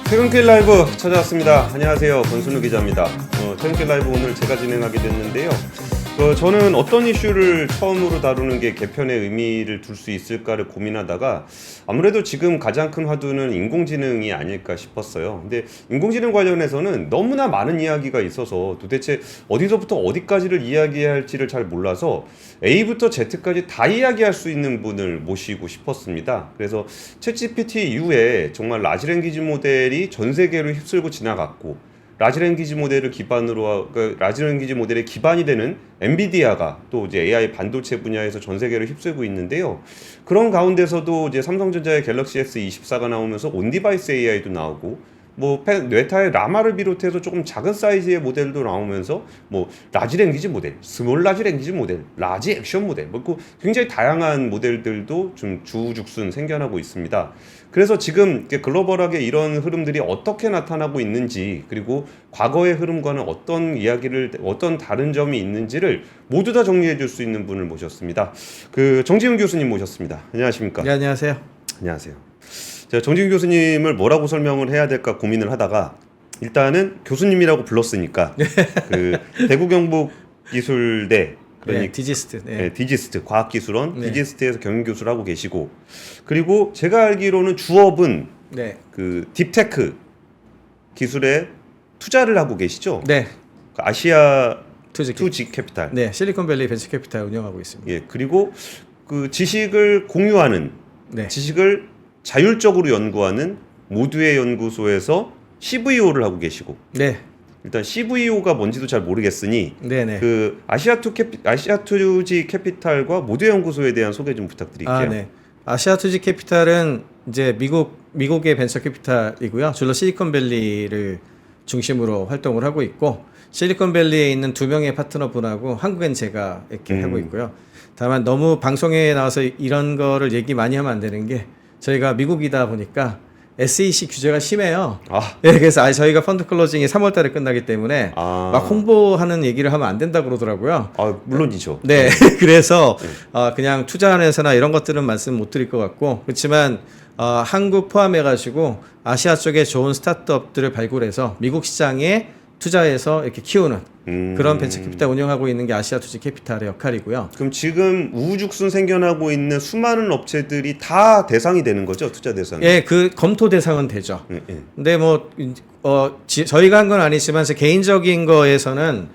퇴근길 라이브 찾아왔습니다. 안녕하세요. 권순우 기자입니다. 퇴근길 라이브 오늘 제가 진행하게 됐는데요. 저는 어떤 이슈를 처음으로 다루는 게 개편의 의미를 둘 수 있을까를 고민하다가 아무래도 지금 가장 큰 화두는 인공지능이 아닐까 싶었어요. 근데 인공지능 관련해서는 너무나 많은 이야기가 있어서 도대체 어디서부터 어디까지를 이야기해야 할지를 잘 몰라서 A부터 Z까지 다 이야기할 수 있는 분을 모시고 싶었습니다. 그래서 챗GPT 이후에 정말 라지 랭귀지 모델이 전 세계로 휩쓸고 지나갔고 라지 랭귀지 모델을 기반으로 라지 랭귀지 모델의 기반이 되는 엔비디아가 또 이제 AI 반도체 분야에서 전 세계를 휩쓸고 있는데요. 그런 가운데서도 이제 삼성전자의 갤럭시 S24가 나오면서 온디바이스 AI도 나오고 메타의 라마를 비롯해서 조금 작은 사이즈의 모델도 나오면서 라지 랭귀지 모델, 스몰 라지 랭귀지 모델, 라지 액션 모델 굉장히 다양한 모델들도 좀 주죽순 생겨나고 있습니다. 그래서 지금 글로벌하게 이런 흐름들이 어떻게 나타나고 있는지, 그리고 과거의 흐름과는 어떤 다른 점이 있는지를 모두 다 정리해 줄 수 있는 분을 모셨습니다. 정지훈 교수님 모셨습니다. 안녕하십니까? 네, 안녕하세요. 안녕하세요. 제가 정지훈 교수님을 뭐라고 설명을 해야 될까 고민을 하다가 일단은 교수님이라고 불렀으니까 대구경북기술대 네, 디지스트. 네, 디지스트 과학기술원 디지스트에서 경영교수를 하고 계시고, 그리고 제가 알기로는 주업은 딥테크 기술에 투자를 하고 계시죠? 네. 아시아 투지 캐피탈. 네, 실리콘밸리 벤처 캐피탈 운영하고 있습니다. 예, 그리고 지식을 공유하는, 지식을 자율적으로 연구하는 모두의 연구소에서 CVO를 하고 계시고. 네. 일단 CVO가 뭔지도 잘 모르겠으니 아시아투지 캐피탈과 모두의 연구소에 대한 소개 좀 부탁드릴게요. 네. 아시아투지 캐피탈은 이제 미국의 벤처 캐피탈이고요. 주로 실리콘밸리를 중심으로 활동을 하고 있고, 실리콘밸리에 있는 2명의 파트너분하고 한국엔 제가 이렇게 하고 있고요. 다만 너무 방송에 나와서 이런 거를 얘기 많이 하면 안 되는 게, 저희가 미국이다 보니까 SEC 규제가 심해요. 네, 그래서 저희가 펀드 클로징이 3월달에 끝나기 때문에 막 홍보하는 얘기를 하면 안 된다 그러더라고요. 물론이죠. 네, 그래서 그냥 투자하는 회사나 이런 것들은 말씀 못 드릴 것 같고, 그렇지만 한국 포함해가지고 아시아 쪽에 좋은 스타트업들을 발굴해서 미국 시장에 투자해서 이렇게 키우는 그런 벤처 캐피탈 운영하고 있는 게 아시아투지 캐피탈의 역할이고요. 그럼 지금 우후죽순 생겨나고 있는 수많은 업체들이 다 대상이 되는 거죠? 투자 대상이? 예, 검토 대상은 되죠. 근데 저희가 한 건 아니지만 제 개인적인 거에서는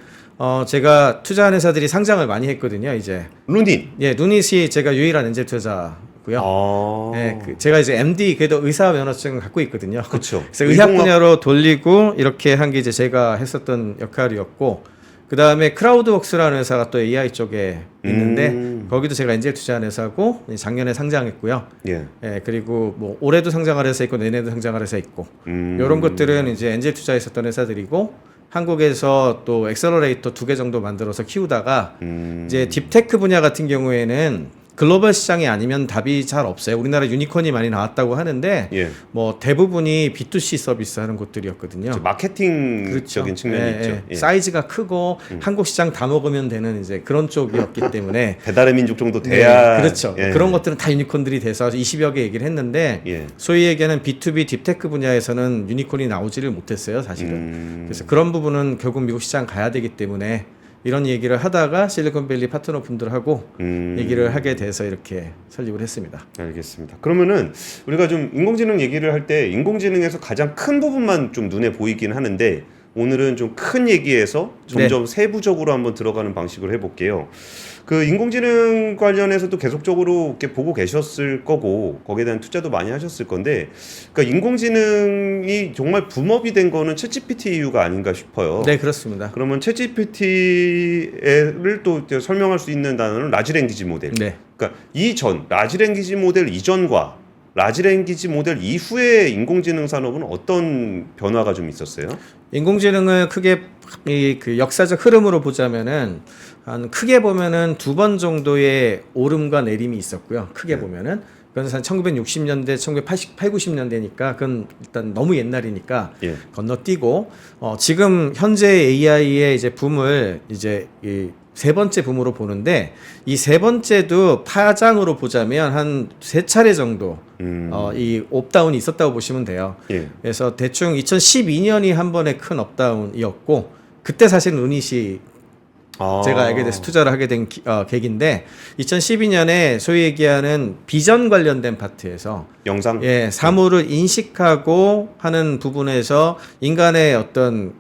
제가 투자한 회사들이 상장을 많이 했거든요, 이제. 루닛. 예, 루닛이 제가 유일한 엔젤 투자고요. 예, 제가 이제 MD, 그래도 의사 면허증을 갖고 있거든요. 그렇죠. 그래서 의학 분야로 돌리고 이렇게 한 게 이제 제가 했었던 역할이었고, 그 다음에 크라우드웍스라는 회사가 또 AI 쪽에 있는데 거기도 제가 엔젤 투자한 회사고 작년에 상장했고요. 예, 그리고 올해도 상장할 회사 있고 내년에도 상장할 회사 있고, 이런 것들은 이제 엔젤 투자했었던 회사들이고, 한국에서 또 엑셀러레이터 2개 정도 만들어서 키우다가 이제 딥테크 분야 같은 경우에는 글로벌 시장이 아니면 답이 잘 없어요. 우리나라 유니콘이 많이 나왔다고 하는데 대부분이 B2C 서비스 하는 곳들이었거든요. 마케팅적인 측면이 있죠. 사이즈가 크고 한국 시장 다 먹으면 되는 이제 그런 쪽이었기 때문에 배달의 민족 정도 돼야 그렇죠. 그런 것들은 다 유니콘들이 돼서 20여 개 얘기를 했는데 소위 얘기하는 B2B 딥테크 분야에서는 유니콘이 나오지를 못했어요, 사실은. 그래서 그런 부분은 결국 미국 시장 가야 되기 때문에 이런 얘기를 하다가 실리콘밸리 파트너 분들하고 얘기를 하게 돼서 이렇게 설립을 했습니다. 알겠습니다. 그러면은 우리가 좀 인공지능 얘기를 할 때 인공지능에서 가장 큰 부분만 좀 눈에 보이긴 하는데, 오늘은 좀 큰 얘기에서 점점 세부적으로 한번 들어가는 방식으로 해볼게요. 인공지능 관련해서도 계속적으로 이렇게 보고 계셨을 거고, 거기에 대한 투자도 많이 하셨을 건데, 그러니까 인공지능이 정말 붐업이 된 거는 챗GPT 이유가 아닌가 싶어요. 네, 그렇습니다. 그러면 챗GPT를 또 설명할 수 있는 단어는 라지 랭귀지 모델. 그러니까 라지 랭귀지 모델 이전과 라지 랭귀지 모델 이후의 인공지능 산업은 어떤 변화가 좀 있었어요? 인공지능을 크게 그 역사적 흐름으로 보자면은 크게 보면은 2번 정도의 오름과 내림이 있었고요. 크게 보면은 그건 한 1960년대, 1980, 90년대니까 그건 일단 너무 옛날이니까 건너뛰고 지금 현재 AI의 이제 붐을 이제 세 번째 붐으로 보는데 이 세 번째도 파장으로 보자면 한 세 차례 정도 이 업다운이 있었다고 보시면 돼요. 예. 그래서 대충 2012년이 한 번의 큰 업다운이었고 그때 사실 루닛이 제가 알게 돼서 투자를 하게 된 계기인데 2012년에 소위 얘기하는 비전 관련된 파트에서 영상 사물을 인식하고 하는 부분에서 인간의 어떤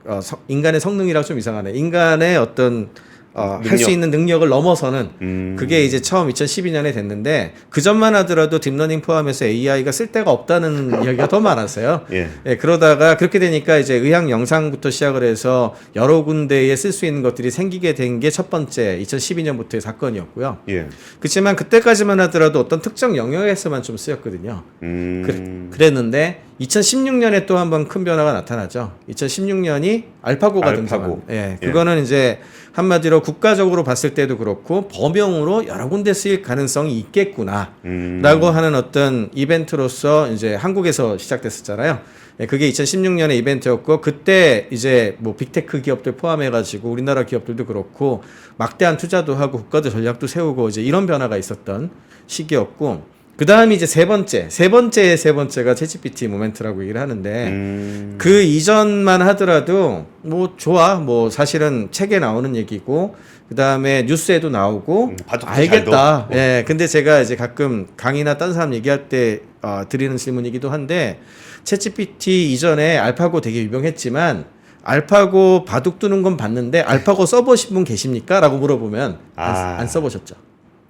인간의 성능이라고 좀 이상하네. 인간의 어떤 할 수 있는 능력을 넘어서는 그게 이제 처음 2012년에 됐는데 그 전만 하더라도 딥러닝 포함해서 AI가 쓸 데가 없다는 이야기가 더 많았어요. 예. 그러다가 그렇게 되니까 이제 의학 영상부터 시작을 해서 여러 군데에 쓸 수 있는 것들이 생기게 된 게 첫 번째 2012년부터의 사건이었고요. 예. 그렇지만 그때까지만 하더라도 어떤 특정 영역에서만 좀 쓰였거든요. 그랬는데 2016년에 또 한 번 큰 변화가 나타나죠. 2016년이 알파고가 등장한. 그거는 이제 한마디로 국가적으로 봤을 때도 그렇고 범용으로 여러 군데 쓰일 가능성이 있겠구나라고 하는 어떤 이벤트로서 이제 한국에서 시작됐었잖아요. 그게 2016년의 이벤트였고 그때 이제 뭐 빅테크 기업들 포함해가지고 우리나라 기업들도 그렇고 막대한 투자도 하고 국가도 전략도 세우고 이제 이런 변화가 있었던 시기였고. 그 다음이 이제 세 번째가 챗GPT 모멘트라고 얘기를 하는데 그 이전만 하더라도 뭐 좋아 뭐 사실은 책에 나오는 얘기고 그 다음에 뉴스에도 나오고 알겠다. 근데 제가 이제 가끔 강의나 딴 사람 얘기할 때 드리는 질문이기도 한데 챗GPT 이전에 알파고 되게 유명했지만 알파고 바둑 두는 건 봤는데 알파고 써보신 분 계십니까? 라고 물어보면 안 써보셨죠.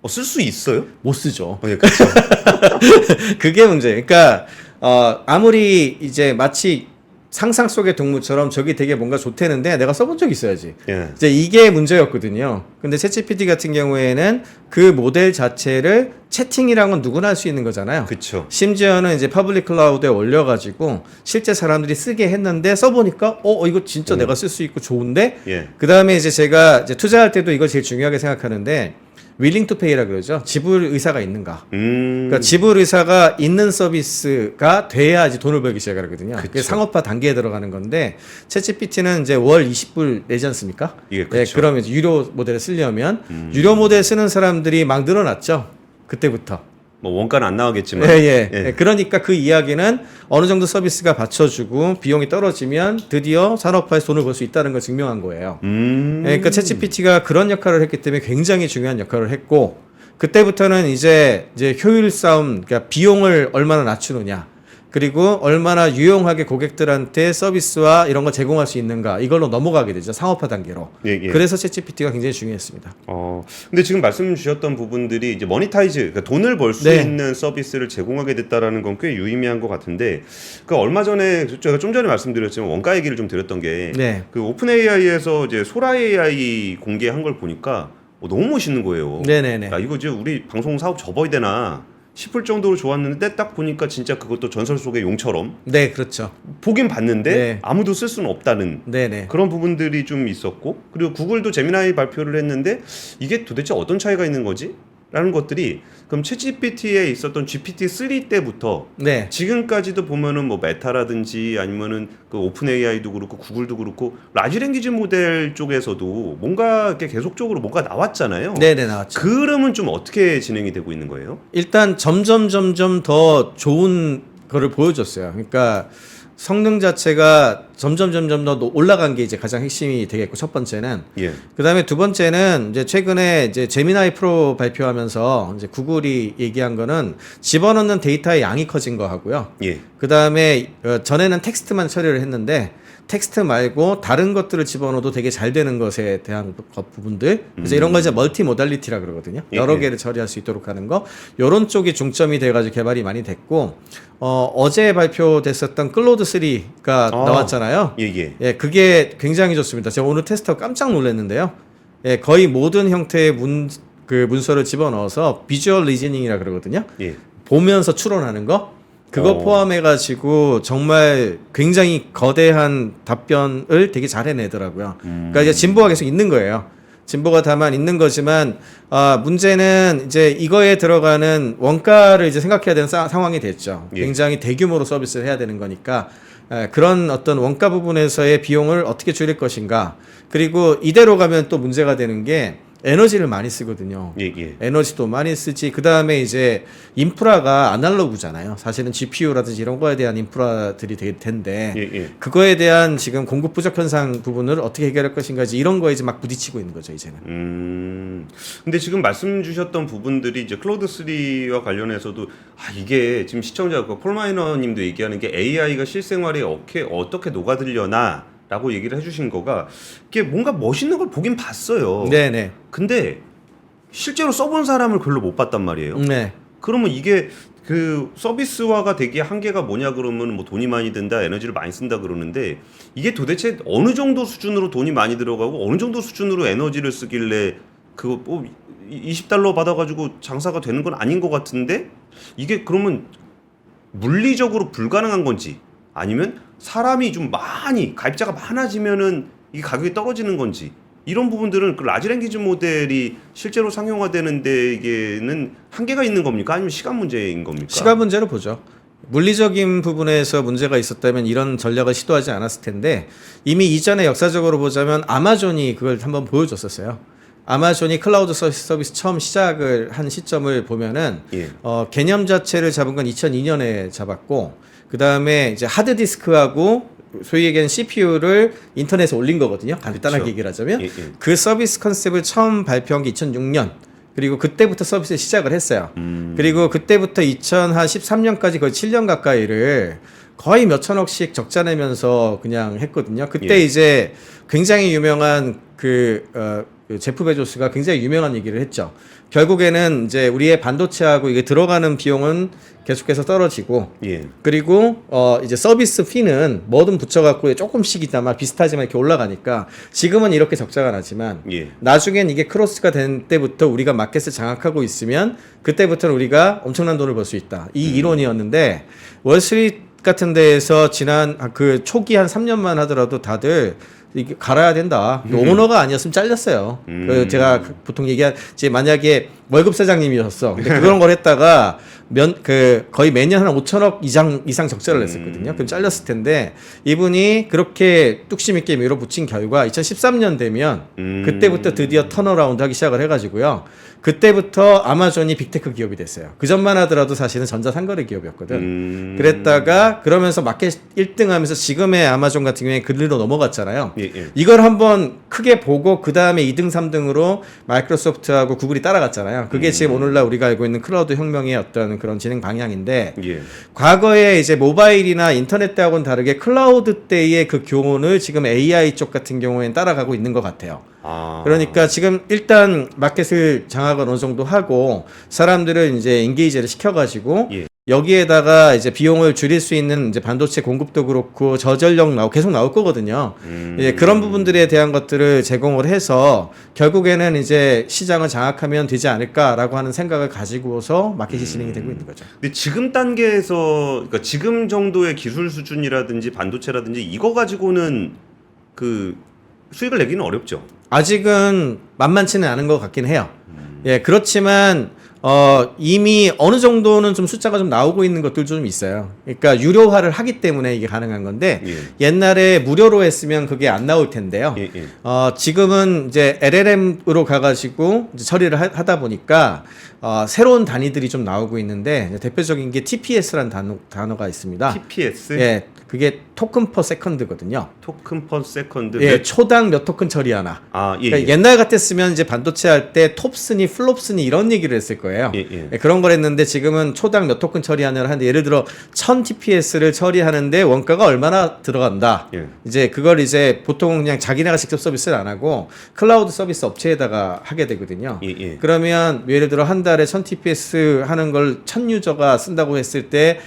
쓸 수 있어요? 못 쓰죠. 네, 그렇죠. 그게 문제. 그러니까 아무리 이제 마치 상상 속의 동물처럼 저기 되게 뭔가 좋대는데 내가 써본 적 있어야지. 이제 이게 문제였거든요. 근데 챗GPT 같은 경우에는 그 모델 자체를 채팅이란 건 누구나 할 수 있는 거잖아요. 그렇죠. 심지어는 이제 퍼블릭 클라우드에 올려가지고 실제 사람들이 쓰게 했는데 써보니까 이거 진짜 내가 쓸 수 있고 좋은데. 그 다음에 이제 제가 이제 투자할 때도 이걸 제일 중요하게 생각하는데. willing to pay라 그러죠. 지불 의사가 있는가. 그러니까 지불 의사가 있는 서비스가 돼야지 돈을 벌기 시작하거든요. 그게 상업화 단계에 들어가는 건데 챗GPT는 이제 월 20불 내지 않습니까? 그러면 유료 모델을 쓰려면 유료 모델 쓰는 사람들이 막 늘어났죠. 그때부터. 뭐 원가는 안 나오겠지만. 그러니까 그 이야기는 어느 정도 서비스가 받쳐주고 비용이 떨어지면 드디어 산업화에서 돈을 벌 수 있다는 걸 증명한 거예요. 그러니까 챗GPT가 그런 역할을 했기 때문에 굉장히 중요한 역할을 했고 그때부터는 이제 효율 싸움, 그러니까 비용을 얼마나 낮추느냐. 그리고 얼마나 유용하게 고객들한테 서비스와 이런 걸 제공할 수 있는가 이걸로 넘어가게 되죠. 상업화 단계로. 그래서 챗GPT가 굉장히 중요했습니다. 근데 지금 말씀 주셨던 부분들이 이제 모니타이즈, 그러니까 돈을 벌 수 있는 서비스를 제공하게 됐다라는 건 꽤 유의미한 것 같은데 그 얼마 전에 제가 좀 전에 말씀드렸지만 원가 얘기를 좀 드렸던 게 그 오픈 AI에서 이제 소라 AI 공개한 걸 보니까 너무 멋있는 거예요. 야, 이거 이제 우리 방송 사업 접어야 되나 싶을 정도로 좋았는데 딱 보니까 진짜 그것도 전설 속의 용처럼 그렇죠. 보긴 봤는데 아무도 쓸 수는 없다는 그런 부분들이 좀 있었고 그리고 구글도 제미나이 발표를 했는데 이게 도대체 어떤 차이가 있는 거지? 라는 것들이 그럼 챗GPT에 있었던 GPT-3 때부터 지금까지도 보면은 뭐 메타라든지 아니면은 그 오픈 AI도 그렇고 구글도 그렇고 라지 랭귀지 모델 쪽에서도 뭔가 이렇게 계속적으로 뭔가 나왔잖아요. 나왔죠. 그 흐름은 좀 어떻게 진행이 되고 있는 거예요? 일단 점점 더 좋은 거를 보여줬어요. 그러니까 성능 자체가 점점 더 올라간 게 이제 가장 핵심이 되겠고 첫 번째는 그다음에 두 번째는 이제 최근에 이제 제미나이 프로 발표하면서 이제 구글이 얘기한 거는 집어넣는 데이터의 양이 커진 거 하고요. 그다음에 전에는 텍스트만 처리를 했는데 텍스트 말고 다른 것들을 집어넣어도 되게 잘 되는 것에 대한 부분들. 그래서 이런 걸 이제 멀티 모달리티라 그러거든요. 여러 개를 처리할 수 있도록 하는 거. 요런 쪽이 중점이 돼가지고 개발이 많이 됐고, 어제 발표됐었던 클로드 3가 나왔잖아요. 그게 굉장히 좋습니다. 제가 오늘 테스트하고 깜짝 놀랐는데요. 거의 모든 형태의 문서를 집어넣어서 비주얼 리즈닝이라 그러거든요. 보면서 추론하는 거. 그거 포함해가지고 정말 굉장히 거대한 답변을 되게 잘 해내더라고요. 그러니까 이제 진보가 계속 있는 거예요. 진보가 다만 있는 거지만 문제는 이제 이거에 들어가는 원가를 이제 생각해야 되는 상황이 됐죠. 굉장히 대규모로 서비스를 해야 되는 거니까 그런 어떤 원가 부분에서의 비용을 어떻게 줄일 것인가. 그리고 이대로 가면 또 문제가 되는 게 에너지를 많이 쓰거든요. 예, 예. 에너지도 많이 쓰지. 그 다음에 이제 인프라가 아날로그잖아요. 사실은 GPU라든지 이런 거에 대한 인프라들이 될 텐데 예, 예. 그거에 대한 지금 공급 부족 현상 부분을 어떻게 해결할 것인가 이런 거에 이제 막 부딪히고 있는 거죠 이제는. 근데 지금 말씀 주셨던 부분들이 이제 클로드 3와 관련해서도 이게 지금 시청자 폴마이너님도 얘기하는 게 AI가 실생활에 어떻게 녹아들려나. 라고 얘기를 해주신 거가 이게 뭔가 멋있는 걸 보긴 봤어요. 네네. 근데 실제로 써본 사람을 별로 못 봤단 말이에요. 네. 그러면 이게 그 서비스화가 되기에 한계가 뭐냐 그러면 뭐 돈이 많이 든다, 에너지를 많이 쓴다 그러는데 이게 도대체 어느 정도 수준으로 돈이 많이 들어가고 어느 정도 수준으로 에너지를 쓰길래 그거 뭐 $20 받아가지고 장사가 되는 건 아닌 것 같은데 이게 그러면 물리적으로 불가능한 건지 아니면 사람이 좀 많이 가입자가 많아지면은 이게 가격이 떨어지는 건지 이런 부분들은 그 라지 랭귀지 모델이 실제로 상용화되는 데에는 한계가 있는 겁니까? 아니면 시간 문제인 겁니까? 시간 문제로 보죠. 물리적인 부분에서 문제가 있었다면 이런 전략을 시도하지 않았을 텐데 이미 이전에 역사적으로 보자면 아마존이 그걸 한번 보여줬었어요. 아마존이 클라우드 서비스 처음 시작을 한 시점을 보면은 예. 개념 자체를 잡은 건 2002년에 잡았고 그 다음에 이제 하드디스크하고 소위 얘기하는 CPU를 인터넷에 올린 거거든요. 간단하게 그렇죠. 얘기를 하자면 예, 예. 그 서비스 컨셉을 처음 발표한 게 2006년. 그리고 그때부터 서비스를 시작을 했어요. 그리고 그때부터 2013년까지 거의 7년 가까이를 거의 몇 천억씩 적자 내면서 그냥 했거든요. 그때 예. 이제 굉장히 유명한 그 제프 베조스가 굉장히 유명한 얘기를 했죠. 결국에는 이제 우리의 반도체하고 이게 들어가는 비용은 계속해서 떨어지고, 예. 그리고 이제 서비스 피는 뭐든 붙여갖고 조금씩이나마 비슷하지만 이렇게 올라가니까 지금은 이렇게 적자가 나지만 예. 나중엔 이게 크로스가 된 때부터 우리가 마켓을 장악하고 있으면 그때부터는 우리가 엄청난 돈을 벌 수 있다. 이 이론이었는데 월스트리트 같은 데에서 지난 그 초기 한 3년만 하더라도 다들 이게 갈아야 된다. 오너가 아니었으면 잘렸어요. 그 제가 보통 얘기하지 만약에 월급 사장님이었어. 근데 그런 걸 했다가 거의 매년 한 5천억 이상 적자를 냈었거든요. 그럼 잘렸을 텐데 이분이 그렇게 뚝심 있게 밀어붙인 결과 2013년 되면 그때부터 드디어 턴어라운드 하기 시작을 해가지고요. 그때부터 아마존이 빅테크 기업이 됐어요. 그 전만 하더라도 사실은 전자상거래 기업이었거든. 그랬다가 그러면서 마켓 1등 하면서 지금의 아마존 같은 경우에 글리로 넘어갔잖아요. 예, 예. 이걸 한번 크게 보고 그 다음에 2등, 3등으로 마이크로소프트하고 구글이 따라갔잖아요. 그게 지금 오늘날 우리가 알고 있는 클라우드 혁명의 어떤 그런 진행 방향인데 예. 과거에 이제 모바일이나 인터넷 때하고는 다르게 클라우드 때의 그 교훈을 지금 AI 쪽 같은 경우에는 따라가고 있는 것 같아요. 그러니까 지금 일단 마켓을 장악을 어느 정도 하고 사람들을 이제 인게이지를 시켜가지고 예. 여기에다가 이제 비용을 줄일 수 있는 이제 반도체 공급도 그렇고 저전력 계속 나올 거거든요. 이제 그런 부분들에 대한 것들을 제공을 해서 결국에는 이제 시장을 장악하면 되지 않을까라고 하는 생각을 가지고서 마켓이 진행이 되고 있는 거죠. 근데 지금 단계에서 그러니까 지금 정도의 기술 수준이라든지 반도체라든지 이거 가지고는 그 수익을 내기는 어렵죠. 아직은 만만치는 않은 것 같긴 해요. 예, 그렇지만 이미 어느 정도는 좀 숫자가 좀 나오고 있는 것들도 좀 있어요. 그러니까 유료화를 하기 때문에 이게 가능한 건데 예. 옛날에 무료로 했으면 그게 안 나올 텐데요. 예, 예. 지금은 이제 LLM으로 가가지고 이제 처리를 하다 보니까 새로운 단위들이 좀 나오고 있는데 이제 대표적인 게 TPS라는 단어가 있습니다. TPS? 예, 그게 토큰 퍼 세컨드거든요. 토큰 퍼 세컨드. 예, 초당 몇 토큰 처리하나. 예, 그러니까 예. 옛날 같았으면 이제 반도체 할 때 톱스니 플롭스니 이런 얘기를 했을 거예요. 예, 예. 예, 그런 걸 했는데 지금은 초당 몇 토큰 처리하느라 하는데 예를 들어 1000 TPS를 처리하는데 원가가 얼마나 들어간다. 예. 이제 그걸 이제 보통 그냥 자기네가 직접 서비스를 안 하고 클라우드 서비스 업체에다가 하게 되거든요. 예, 예. 그러면 예를 들어 한 달에 1000 TPS 하는 걸 1000 유저가 쓴다고 했을 때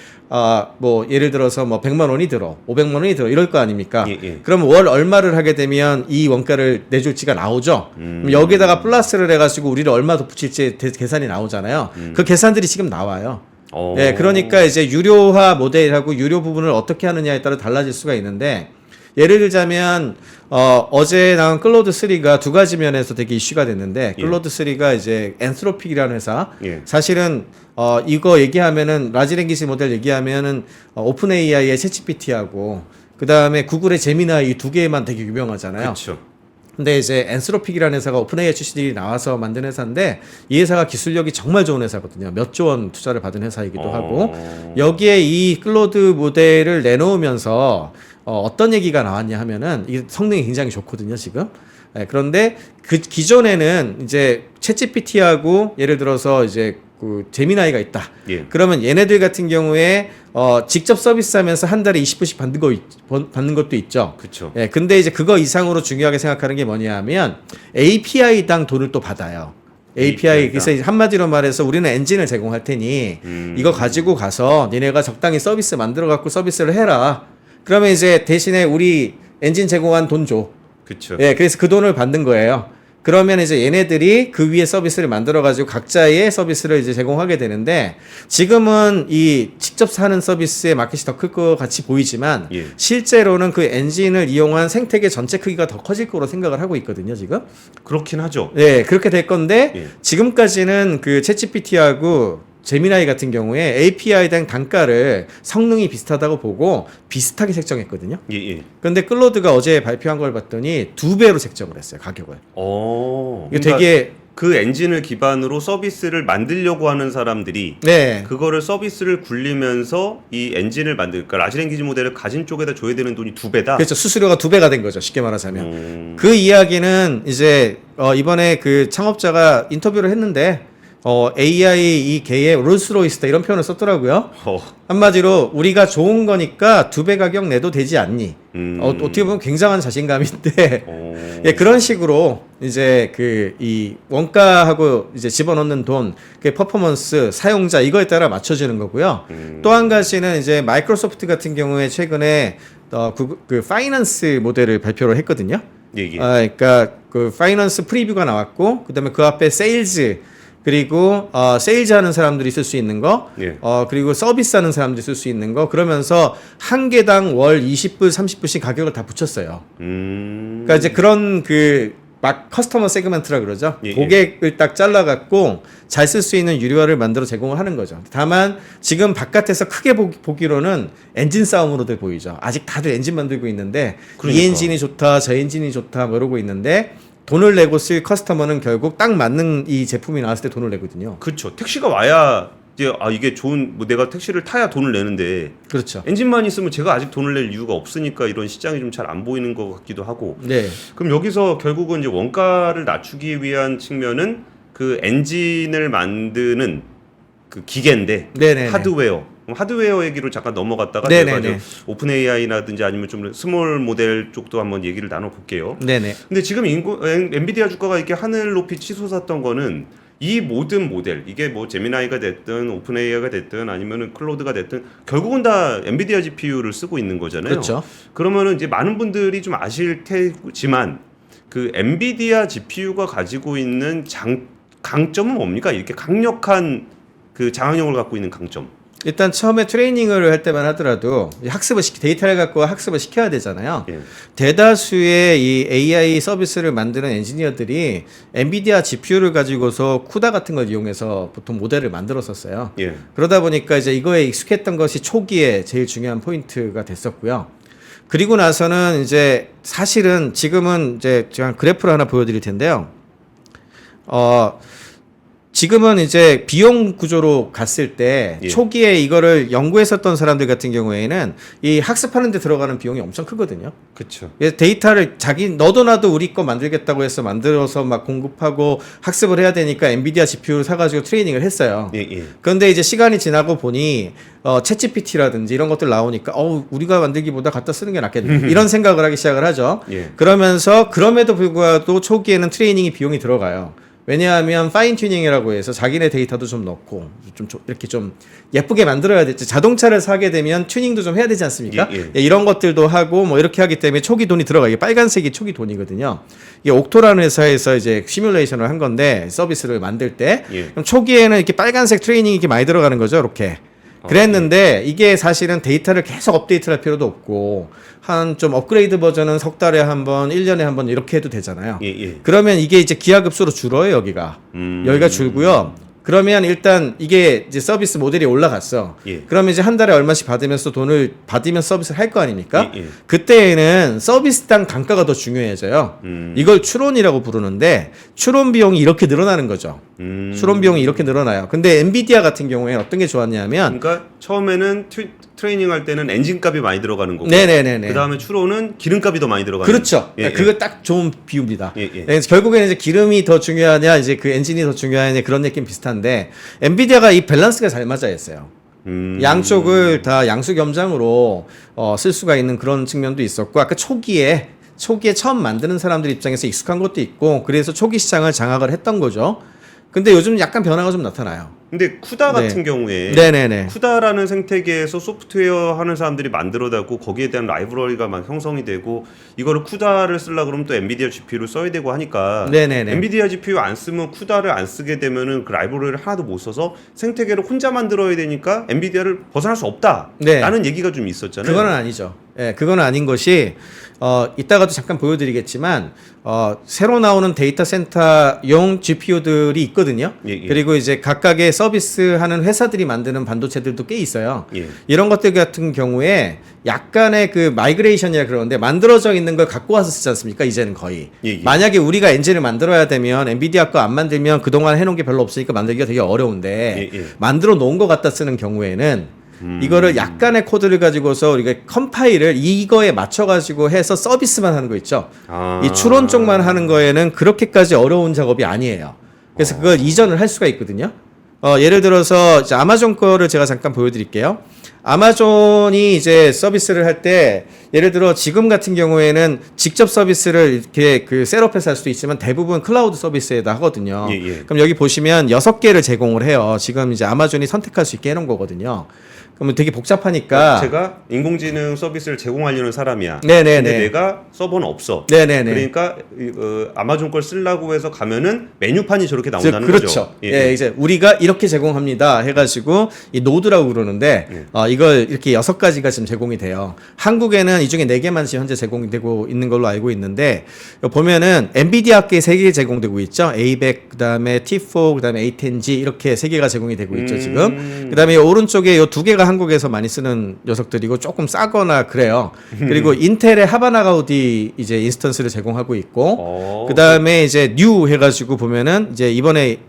뭐 예를 들어서 뭐 100만 원이 들어, 500만 원이 들어 이럴 거 아닙니까? 예, 예. 그럼 월 얼마를 하게 되면 이 원가를 내줄지가 나오죠. 그럼 여기에다가 플러스를 해가지고 우리를 얼마 더 붙일지 계산이 나오잖아요. 그 계산들이 지금 나와요. 예, 그러니까 이제 유료화 모델하고 유료 부분을 어떻게 하느냐에 따라 달라질 수가 있는데 예를 들자면 어제 나온 클로드 3가 두 가지 면에서 되게 이슈가 됐는데 예. 클로드 3가 이제 엔트로픽이라는 회사 예. 사실은 이거 얘기하면은 라지 랭귀지 모델 얘기하면은 오픈 AI의 챗GPT하고 그 다음에 구글의 제미나이 이 두 개만 되게 유명하잖아요. 그렇죠. 근데 이제 엔스로픽이라는 회사가 오픈AI 출신들이 나와서 만든 회사인데 이 회사가 기술력이 정말 좋은 회사거든요. 몇 조 원 투자를 받은 회사이기도 하고 여기에 이 클로드 모델을 내놓으면서 어떤 얘기가 나왔냐 하면은 이게 성능이 굉장히 좋거든요, 지금. 네, 그런데 그 기존에는 이제 챗GPT하고 예를 들어서 이제 그 제미나이가 있다. 예. 그러면 얘네들 같은 경우에 직접 서비스하면서 한 달에 20불씩 받는 것도 있죠. 그렇죠. 예, 근데 이제 그거 이상으로 중요하게 생각하는 게 뭐냐면 API당 돈을 또 받아요. API 그래서 한마디로 말해서 우리는 엔진을 제공할 테니 이거 가지고 가서 니네가 적당히 서비스 만들어 갖고 서비스를 해라. 그러면 이제 대신에 우리 엔진 제공한 돈 줘. 그렇죠. 예, 그래서 그 돈을 받는 거예요. 그러면 이제 얘네들이 그 위에 서비스를 만들어가지고 각자의 서비스를 이제 제공하게 되는데 지금은 이 직접 사는 서비스의 마켓이 더 클 것 같이 보이지만 예. 실제로는 그 엔진을 이용한 생태계 전체 크기가 더 커질 거로 생각을 하고 있거든요, 지금. 그렇긴 하죠. 예, 그렇게 될 건데 예. 지금까지는 그 챗GPT하고 제미나이 같은 경우에 API에 대한 단가를 성능이 비슷하다고 보고 비슷하게 책정했거든요. 예, 예. 근데 클로드가 어제 발표한 걸 봤더니 2배로 책정을 했어요, 가격을. 이게 그러니까 되게 그 엔진을 기반으로 서비스를 만들려고 하는 사람들이 네. 그거를 서비스를 굴리면서 이 엔진을 그러니까 라지랭귀지 모델을 가진 쪽에다 줘야 되는 돈이 2배다. 그렇죠. 수수료가 2배가 된 거죠. 쉽게 말하자면. 그 이야기는 이제 이번에 그 창업자가 인터뷰를 했는데 AI 이 개의 롤스로이스다 이런 표현을 썼더라고요. 한마디로 우리가 좋은 거니까 2배 가격 내도 되지 않니? 어떻게 보면 굉장한 자신감인데 예, 그런 식으로 이제 그 이 원가하고 이제 집어넣는 돈, 그 퍼포먼스, 사용자 이거에 따라 맞춰지는 거고요. 또 한 가지는 이제 마이크로소프트 같은 경우에 최근에 그 파이낸스 모델을 발표를 했거든요. 예, 예. 그러니까 그 파이낸스 프리뷰가 나왔고 그다음에 그 앞에 세일즈 그리고 세일즈 하는 사람들이 쓸 수 있는 거, 예. 그리고 서비스 하는 사람들이 쓸 수 있는 거, 그러면서 한 개당 월 20불, 30불씩 가격을 다 붙였어요. 그러니까 이제 그런 그 막 커스터머 세그먼트라 그러죠. 예, 예. 고객을 딱 잘라갖고 잘 쓸 수 있는 유료화를 만들어 제공을 하는 거죠. 다만 지금 바깥에서 크게 보기로는 엔진 싸움으로들 보이죠. 아직 다들 엔진 만들고 있는데 그러니까. 이 엔진이 좋다, 저 엔진이 좋다, 뭐 이러고 있는데 돈을 내고 쓸 커스터머는 결국 딱 맞는 이 제품이 나왔을 때 돈을 내거든요. 그렇죠. 택시가 와야 이제 이게 좋은 내가 택시를 타야 돈을 내는데 그렇죠. 엔진만 있으면 제가 아직 돈을 낼 이유가 없으니까 이런 시장이 좀 잘 안 보이는 것 같기도 하고. 네. 그럼 여기서 결국은 이제 원가를 낮추기 위한 측면은 그 엔진을 만드는 그 기계인데 네네네. 하드웨어. 하드웨어 얘기로 잠깐 넘어갔다가 네네네. 제가 오픈 AI라든지 아니면 좀 스몰 모델 쪽도 한번 얘기를 나눠 볼게요. 네네. 근데 지금 엔비디아 주가가 이렇게 하늘 높이 치솟았던 거는 이 모든 모델 이게 뭐 제미나이가 됐든 오픈 AI가 됐든 아니면은 클로드가 됐든 결국은 다 엔비디아 GPU를 쓰고 있는 거잖아요. 그렇죠. 그러면은 이제 많은 분들이 좀 아실 테지만 그 엔비디아 GPU가 가지고 있는 강점은 뭡니까? 이렇게 강력한 그 장악력을 갖고 있는 강점. 일단 처음에 트레이닝을 할 때만 하더라도 데이터를 갖고 학습을 시켜야 되잖아요. 예. 대다수의 이 AI 서비스를 만드는 엔지니어들이 엔비디아 GPU를 가지고서 쿠다 같은 걸 이용해서 보통 모델을 만들었었어요. 예. 그러다 보니까 이제 이거에 익숙했던 것이 초기에 제일 중요한 포인트가 됐었고요. 그리고 나서는 이제 사실은 지금은 이제 제가 그래프를 하나 보여드릴 텐데요. 지금은 이제 비용 구조로 갔을 때 예. 초기에 이거를 연구했었던 사람들 같은 경우에는 이 학습하는 데 들어가는 비용이 엄청 크거든요. 그렇죠. 데이터를 너도 나도 우리 거 만들겠다고 해서 만들어서 막 공급하고 학습을 해야 되니까 엔비디아 GPU를 사가지고 트레이닝을 했어요. 예, 예. 그런데 이제 시간이 지나고 보니 챗GPT라든지 이런 것들 나오니까 우리가 만들기보다 갖다 쓰는 게 낫겠네 이런 생각을 하기 시작을 하죠. 예. 그러면서 그럼에도 불구하고 초기에는 트레이닝이 비용이 들어가요. 왜냐하면 파인 튜닝이라고 해서 자기네 데이터도 좀 넣고 좀 이렇게 좀 예쁘게 만들어야 되지. 자동차를 사게 되면 튜닝도 좀 해야 되지 않습니까? 예. 예, 이런 것들도 하고 뭐 이렇게 하기 때문에 초기 돈이 들어가. 이게 빨간색이 초기 돈이거든요. 이게 옥토라는 회사에서 이제 시뮬레이션을 한 건데 서비스를 만들 때 예. 그럼 초기에는 이렇게 빨간색 트레이닝이 이렇게 많이 들어가는 거죠. 이렇게. 그랬는데 이게 사실은 데이터를 계속 업데이트할 필요도 없고 한 좀 업그레이드 버전은 석 달에 한 번, 1년에 한 번 이렇게 해도 되잖아요. 예, 예. 그러면 이게 이제 기하급수로 줄어요, 여기가. 여기가 줄고요. 그러면 일단 이게 이제 서비스 모델이 올라갔어. 예. 그러면 이제 한 달에 얼마씩 받으면서 돈을 받으면 서비스를 할 거 아닙니까? 예. 그때에는 서비스당 단가가 더 중요해져요. 이걸 추론이라고 부르는데 추론 비용이 이렇게 늘어나는 거죠. 추론 비용이 이렇게 늘어나요. 근데 엔비디아 같은 경우에 어떤 게 좋았냐면 그러니까 처음에는 트레이닝 할 때는 엔진 값이 많이 들어가는 거고 네네네네. 그다음에 추론은 기름값이 더 많이 들어가는 그렇죠. 예, 예. 그거 딱 좋은 비유입니다. 예, 예. 네, 결국에는 이제 기름이 더 중요하냐, 이제 그 엔진이 더 중요하냐 그런 느낌 비슷한데 엔비디아가 이 밸런스가 잘 맞아 있어요. 양쪽을 다 양수겸장으로 쓸 수가 있는 그런 측면도 있었고 아까 초기에 처음 만드는 사람들 입장에서 익숙한 것도 있고 그래서 초기 시장을 장악을 했던 거죠. 근데 요즘 약간 변화가 좀 나타나요. 근데 쿠다 네. 같은 경우에 네네네. 쿠다라는 생태계에서 소프트웨어 하는 사람들이 만들어내고 거기에 대한 라이브러리가 막 형성이 되고 이거를 쿠다를 쓰려고 그러면 또 엔비디아 GPU를 써야 되고 하니까 네네네. 엔비디아 GPU 안 쓰면 쿠다를 안 쓰게 되면은 그 라이브러리를 하나도 못 써서 생태계를 혼자 만들어야 되니까 엔비디아를 벗어날 수 없다. 네. 라는 얘기가 좀 있었잖아요. 그건 아니죠. 예, 그건 아닌 것이 이따가도 잠깐 보여드리겠지만 새로 나오는 데이터 센터용 GPU들이 있거든요. 예, 예. 그리고 이제 각각의 서비스하는 회사들이 만드는 반도체들도 꽤 있어요. 예. 이런 것들 같은 경우에 약간의 그 마이그레이션이라 그러는데 만들어져 있는 걸 갖고 와서 쓰지 않습니까? 이제는 거의. 예, 예. 만약에 우리가 엔진을 만들어야 되면 엔비디아 거 안 만들면 그동안 해놓은 게 별로 없으니까 만들기가 되게 어려운데 예, 예. 만들어 놓은 것 갖다 쓰는 경우에는 이거를 약간의 코드를 가지고서 우리가 컴파일을 이거에 맞춰가지고 해서 서비스만 하는 거 있죠. 이 추론 쪽만 하는 거에는 그렇게까지 어려운 작업이 아니에요. 그래서 그걸 이전을 할 수가 있거든요. 예를 들어서 이제 아마존 거를 제가 잠깐 보여드릴게요. 아마존이 이제 서비스를 할 때 예를 들어 지금 같은 경우에는 직접 서비스를 이렇게 그 셋업해서 할 수도 있지만 대부분 클라우드 서비스에다 하거든요. 예, 예. 그럼 여기 보시면 6개를 제공을 해요. 지금 이제 아마존이 선택할 수 있게 해놓은 거거든요. 그러면 되게 복잡하니까 제가 인공지능 서비스를 제공하려는 사람이야. 네네네. 근데 내가 서버는 없어. 네네네. 그러니까 아마존 걸 쓰려고 해서 가면은 메뉴판이 저렇게 나온다는 그렇죠. 거죠. 예, 이제 우리가 이렇게 제공합니다 해가지고 이 노드라고 그러는데 이걸 이렇게 6가지가 지금 제공이 돼요. 한국에는 이 중에 4개만 지금 현재 제공이 되고 있는 걸로 알고 있는데 보면은 엔비디아께 3개 제공되고 있죠. A100 그다음에 T4 그다음에 A10G 이렇게 3개가 제공이 되고 있죠 지금. 그다음에 오른쪽에 요 2개가 한국에서 많이 쓰는 녀석들이고 조금 싸거나 그래요. 그리고 인텔의 하바나 가우디 이제 인스턴스를 제공하고 있고 그다음에 이제 뉴 해가지고 보면은 이제 이번에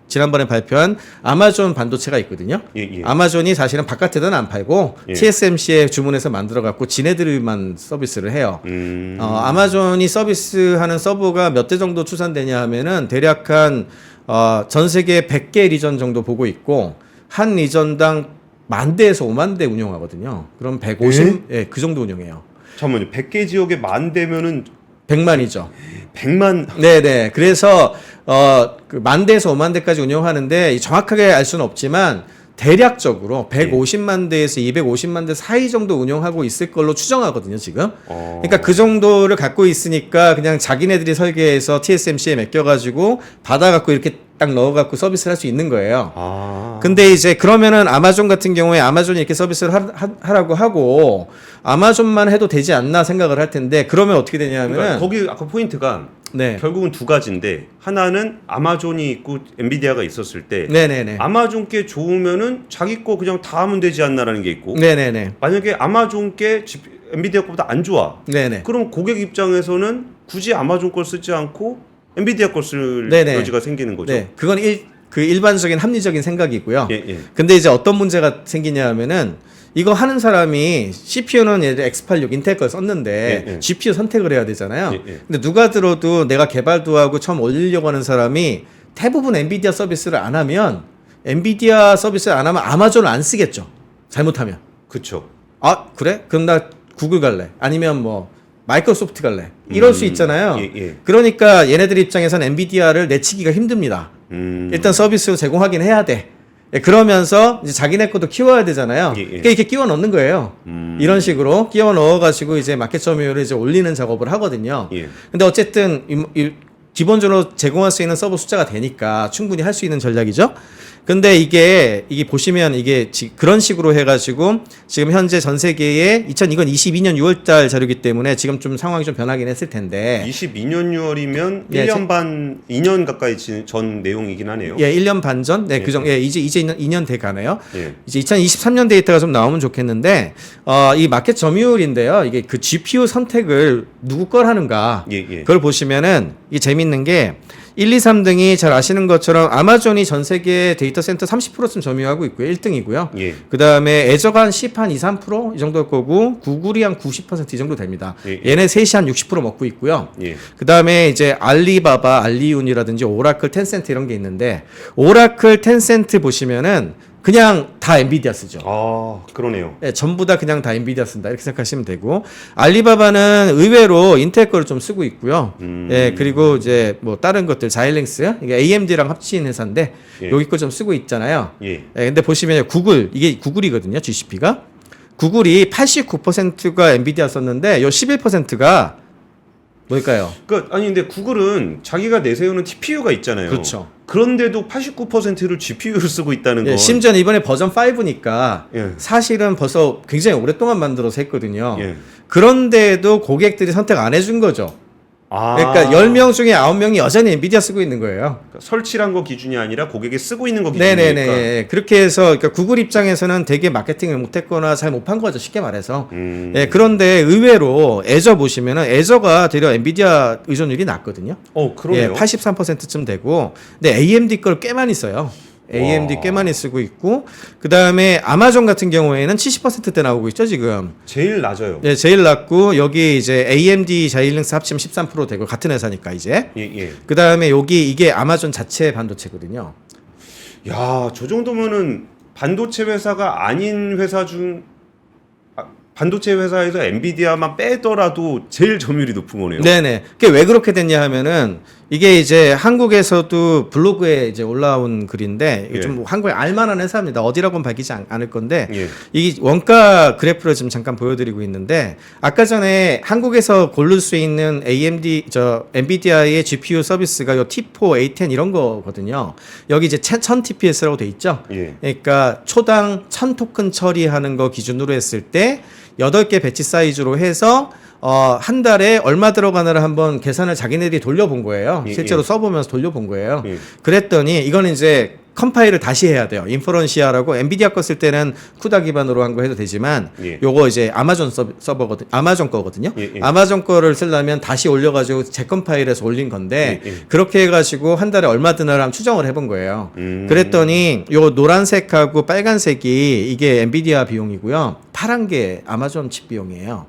지난번에 발표한 아마존 반도체가 있거든요. 예, 예. 아마존이 사실은 바깥에는 안 팔고 예. TSMC에 주문해서 만들어 갖고 지네들만 서비스를 해요. 아마존이 서비스하는 서버가 몇 대 정도 추산되냐 하면은 대략 한 전 세계 100개 리전 정도 보고 있고 한 리전당 10,000대에서 50,000대 운영하거든요. 그럼 150, 예, 그 정도 운영해요. 잠깐만요. 100개 지역에 10,000대면은 100만이죠. 100만 네네. 그래서 그 10,000대에서 50,000대까지 운영하는데 정확하게 알 수는 없지만 대략적으로 150만 대에서 250만 대 사이 정도 운영하고 있을 걸로 추정하거든요, 지금. 그러니까 그 정도를 갖고 있으니까 그냥 자기네들이 설계해서 TSMC에 맡겨가지고 받아갖고 이렇게 딱 넣어갖고 서비스를 할 수 있는 거예요. 근데 이제 그러면은 아마존 같은 경우에 아마존이 이렇게 서비스를 하라고 하고 아마존만 해도 되지 않나 생각을 할 텐데 그러면 어떻게 되냐면은 그러니까 거기 아까 포인트가 네. 결국은 두 가지인데 하나는 아마존이 있고 엔비디아가 있었을 때 네네네. 아마존 게 좋으면은 자기 거 그냥 다 하면 되지 않나라는 게 있고 네네네. 만약에 아마존 게 엔비디아 거보다 안 좋아. 네네. 그럼 고객 입장에서는 굳이 아마존 걸 쓰지 않고 엔비디아 걸 쓸 네네. 여지가 생기는 거죠. 네. 그건 일반적인 합리적인 생각이고요. 예, 예. 근데 이제 어떤 문제가 생기냐 하면은 이거 하는 사람이 CPU는 예를 들어 X86 인텔 걸 썼는데 예, 예. GPU 선택을 해야 되잖아요. 예, 예. 근데 누가 들어도 내가 개발도 하고 처음 올리려고 하는 사람이 대부분 엔비디아 서비스를 안 하면 엔비디아 서비스를 안 하면 아마존을 안 쓰겠죠. 잘못하면. 그렇죠. 아, 그래? 그럼 나 구글 갈래. 아니면 뭐 마이크로소프트 갈래. 이럴 수 있잖아요. 예, 예. 그러니까 얘네들 입장에서는 엔비디아를 내치기가 힘듭니다. 일단 서비스로 제공하긴 해야 돼. 예, 그러면서 이제 자기네 것도 키워야 되잖아요. 예, 예. 그러니까 이렇게 끼워 넣는 거예요. 이런 식으로 끼워 넣어가지고 이제 마켓 점유율을 이제 올리는 작업을 하거든요. 예. 근데 어쨌든 기본적으로 제공할 수 있는 서버 숫자가 되니까 충분히 할 수 있는 전략이죠. 근데 이게 보시면 이게 그런 식으로 해가지고 지금 현재 전 세계에 이건 22년 6월달 자료이기 때문에 지금 좀 상황이 좀 변하긴 했을 텐데 22년 6월이면 예, 1년 반, 2년 가까이 전 내용이긴 하네요. 예, 1년 반 전? 네, 예. 그 정도. 예, 이제 2년 돼 가네요. 예. 이제 2023년 데이터가 좀 나오면 좋겠는데, 이 마켓 점유율인데요. 이게 그 GPU 선택을 누구 걸 하는가. 예, 예. 그걸 보시면은 이게 재밌는 게 1, 2, 3등이 잘 아시는 것처럼 아마존이 전 세계 데이터 센터 30%쯤 점유하고 있고요. 1등이고요. 예. 그 다음에 애저가 한 10, 한 2, 3%? 이 정도일 거고, 구글이 한 90% 이 정도 됩니다. 예, 예. 얘네 셋이 한 60% 먹고 있고요. 예. 그 다음에 이제 알리바바, 알리운이라든지 오라클, 텐센트 이런 게 있는데, 오라클, 텐센트 보시면은 그냥 다 엔비디아 쓰죠. 아, 그러네요. 네, 전부 다 그냥 다 엔비디아 쓴다 이렇게 생각하시면 되고, 알리바바는 의외로 인텔 거를 좀 쓰고 있고요. 예, 그리고 이제 뭐 다른 것들 자일링스 이게 AMD랑 합친 회사인데 예. 여기 거 좀 쓰고 있잖아요. 예. 예, 근데 보시면 구글 이게 구글이거든요. GCP가 구글이 89%가 엔비디아 썼는데 요 11%가 뭘까요? 그러니까 아니 근데 구글은 자기가 내세우는 TPU가 있잖아요. 그렇죠. 그런데도 89%를 GPU를 쓰고 있다는 건 예, 심지어 이번에 버전 5니까 예. 사실은 벌써 굉장히 오랫동안 만들어서 했거든요. 예. 그런데도 고객들이 선택 안 해준 거죠. 아. 그러니까 10명 중에 9명이 여전히 엔비디아 쓰고 있는 거예요. 그러니까 설치한 거 기준이 아니라 고객이 쓰고 있는 거 기준이니까. 네네네. 그렇게 해서 그러니까 구글 입장에서는 되게 마케팅을 못했거나 잘 못 판 거죠. 쉽게 말해서. 예, 그런데 의외로 애저 보시면은 애저가 되려 엔비디아 의존율이 낮거든요. 그러네요. 예, 83%쯤 되고. 근데 AMD 걸 꽤 많이 써요. AMD 와. 꽤 많이 쓰고 있고, 그 다음에 아마존 같은 경우에는 70%대 나오고 있죠, 지금. 제일 낮아요. 예, 제일 낮고, 여기 이제 AMD 자일링스 합치면 13% 되고, 같은 회사니까 이제. 예, 예. 그 다음에 이게 아마존 자체 반도체거든요. 야, 저 정도면은 반도체 회사가 아닌 회사 중 반도체 회사에서 엔비디아만 빼더라도 제일 점유율이 높은 거네요. 네네. 그게 왜 그렇게 됐냐 하면은 이게 이제 한국에서도 블로그에 이제 올라온 글인데 이게 예. 좀 한국에 알만한 회사입니다. 어디라고는 밝히지 않을 건데 예. 이 원가 그래프를 지금 잠깐 보여드리고 있는데 아까 전에 한국에서 고를 수 있는 엔비디아의 GPU 서비스가 요 T4, A10 이런 거거든요. 여기 이제 1000 TPS라고 돼 있죠. 예. 그러니까 초당 1000 토큰 처리하는 거 기준으로 했을 때 8개 배치 사이즈로 해서 한 달에 얼마 들어가나를 한번 계산을 자기네들이 돌려본 거예요. 예, 실제로 예. 써보면서 돌려본 거예요. 예. 그랬더니 이거는 이제 컴파일을 다시 해야 돼요. 인퍼런시아라고 엔비디아 거 쓸 때는 쿠다 기반으로 한 거 해도 되지만 예. 요거 이제 아마존 서버거든. 아마존 거거든요. 예, 예. 아마존 거를 쓰려면 다시 올려가지고 제 컴파일에서 올린 건데 예, 예. 그렇게 해가지고 한 달에 얼마 드나를 한번 추정을 해본 거예요. 그랬더니 요 노란색하고 빨간색이 이게 엔비디아 비용이고요. 파란 게 아마존 칩 비용이에요.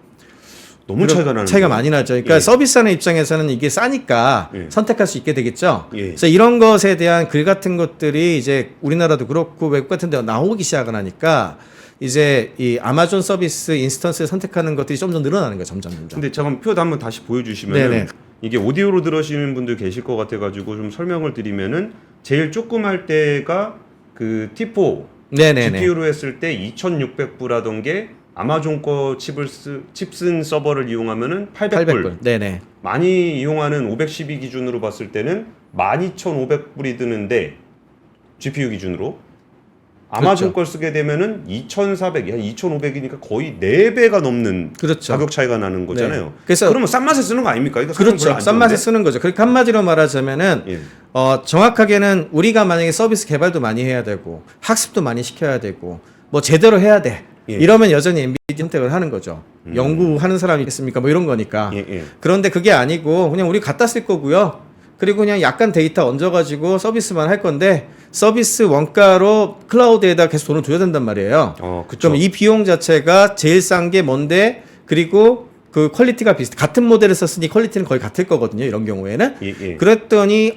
너무 차이가 나는 차이가 많이 나죠. 그러니까 예. 서비스하는 입장에서는 이게 싸니까 예. 선택할 수 있게 되겠죠. 예. 그래서 이런 것에 대한 글 같은 것들이 이제 우리나라도 그렇고 외국 같은 데 나오기 시작을 하니까 이제 이 아마존 서비스 인스턴스를 선택하는 것들이 좀 더 늘어나는 거예요. 점점. 근데 잠깐 표 한번 다시 보여주시면 네네. 이게 오디오로 들으시는 분들 계실 것 같아가지고 좀 설명을 드리면은 제일 조그말 때가 그 T4 네네네. GPU로 했을 때 2,600불 하던 게 아마존 거 칩 쓴 서버를 이용하면은 800불. 800불. 네네. 많이 이용하는 512 기준으로 봤을 때는 12,500불이 드는데 GPU 기준으로 아마존 그렇죠. 걸 쓰게 되면은 2,400, 한 2,500이니까 거의 4배가 넘는 그렇죠. 가격 차이가 나는 거잖아요. 네. 그래서 그러면 싼 맛에 쓰는 거 아닙니까? 이거 사람 별로 그렇죠. 안 싼 맛에 좋은데? 쓰는 거죠. 그러니까 한마디로 말하자면은 예. 정확하게는 우리가 만약에 서비스 개발도 많이 해야 되고 학습도 많이 시켜야 되고 뭐 제대로 해야 돼. 예. 이러면 여전히 엔비디아 선택을 하는 거죠. 연구하는 사람이 있겠습니까? 뭐 이런 거니까. 예, 예. 그런데 그게 아니고 그냥 우리 갖다 쓸 거고요. 그리고 그냥 약간 데이터 얹어가지고 서비스만 할 건데 서비스 원가로 클라우드에다 계속 돈을 줘야 된단 말이에요. 그쵸. 그럼 이 비용 자체가 제일 싼 게 뭔데? 그리고 그 퀄리티가 비슷. 같은 모델을 썼으니 퀄리티는 거의 같을 거거든요. 이런 경우에는. 예, 예. 그랬더니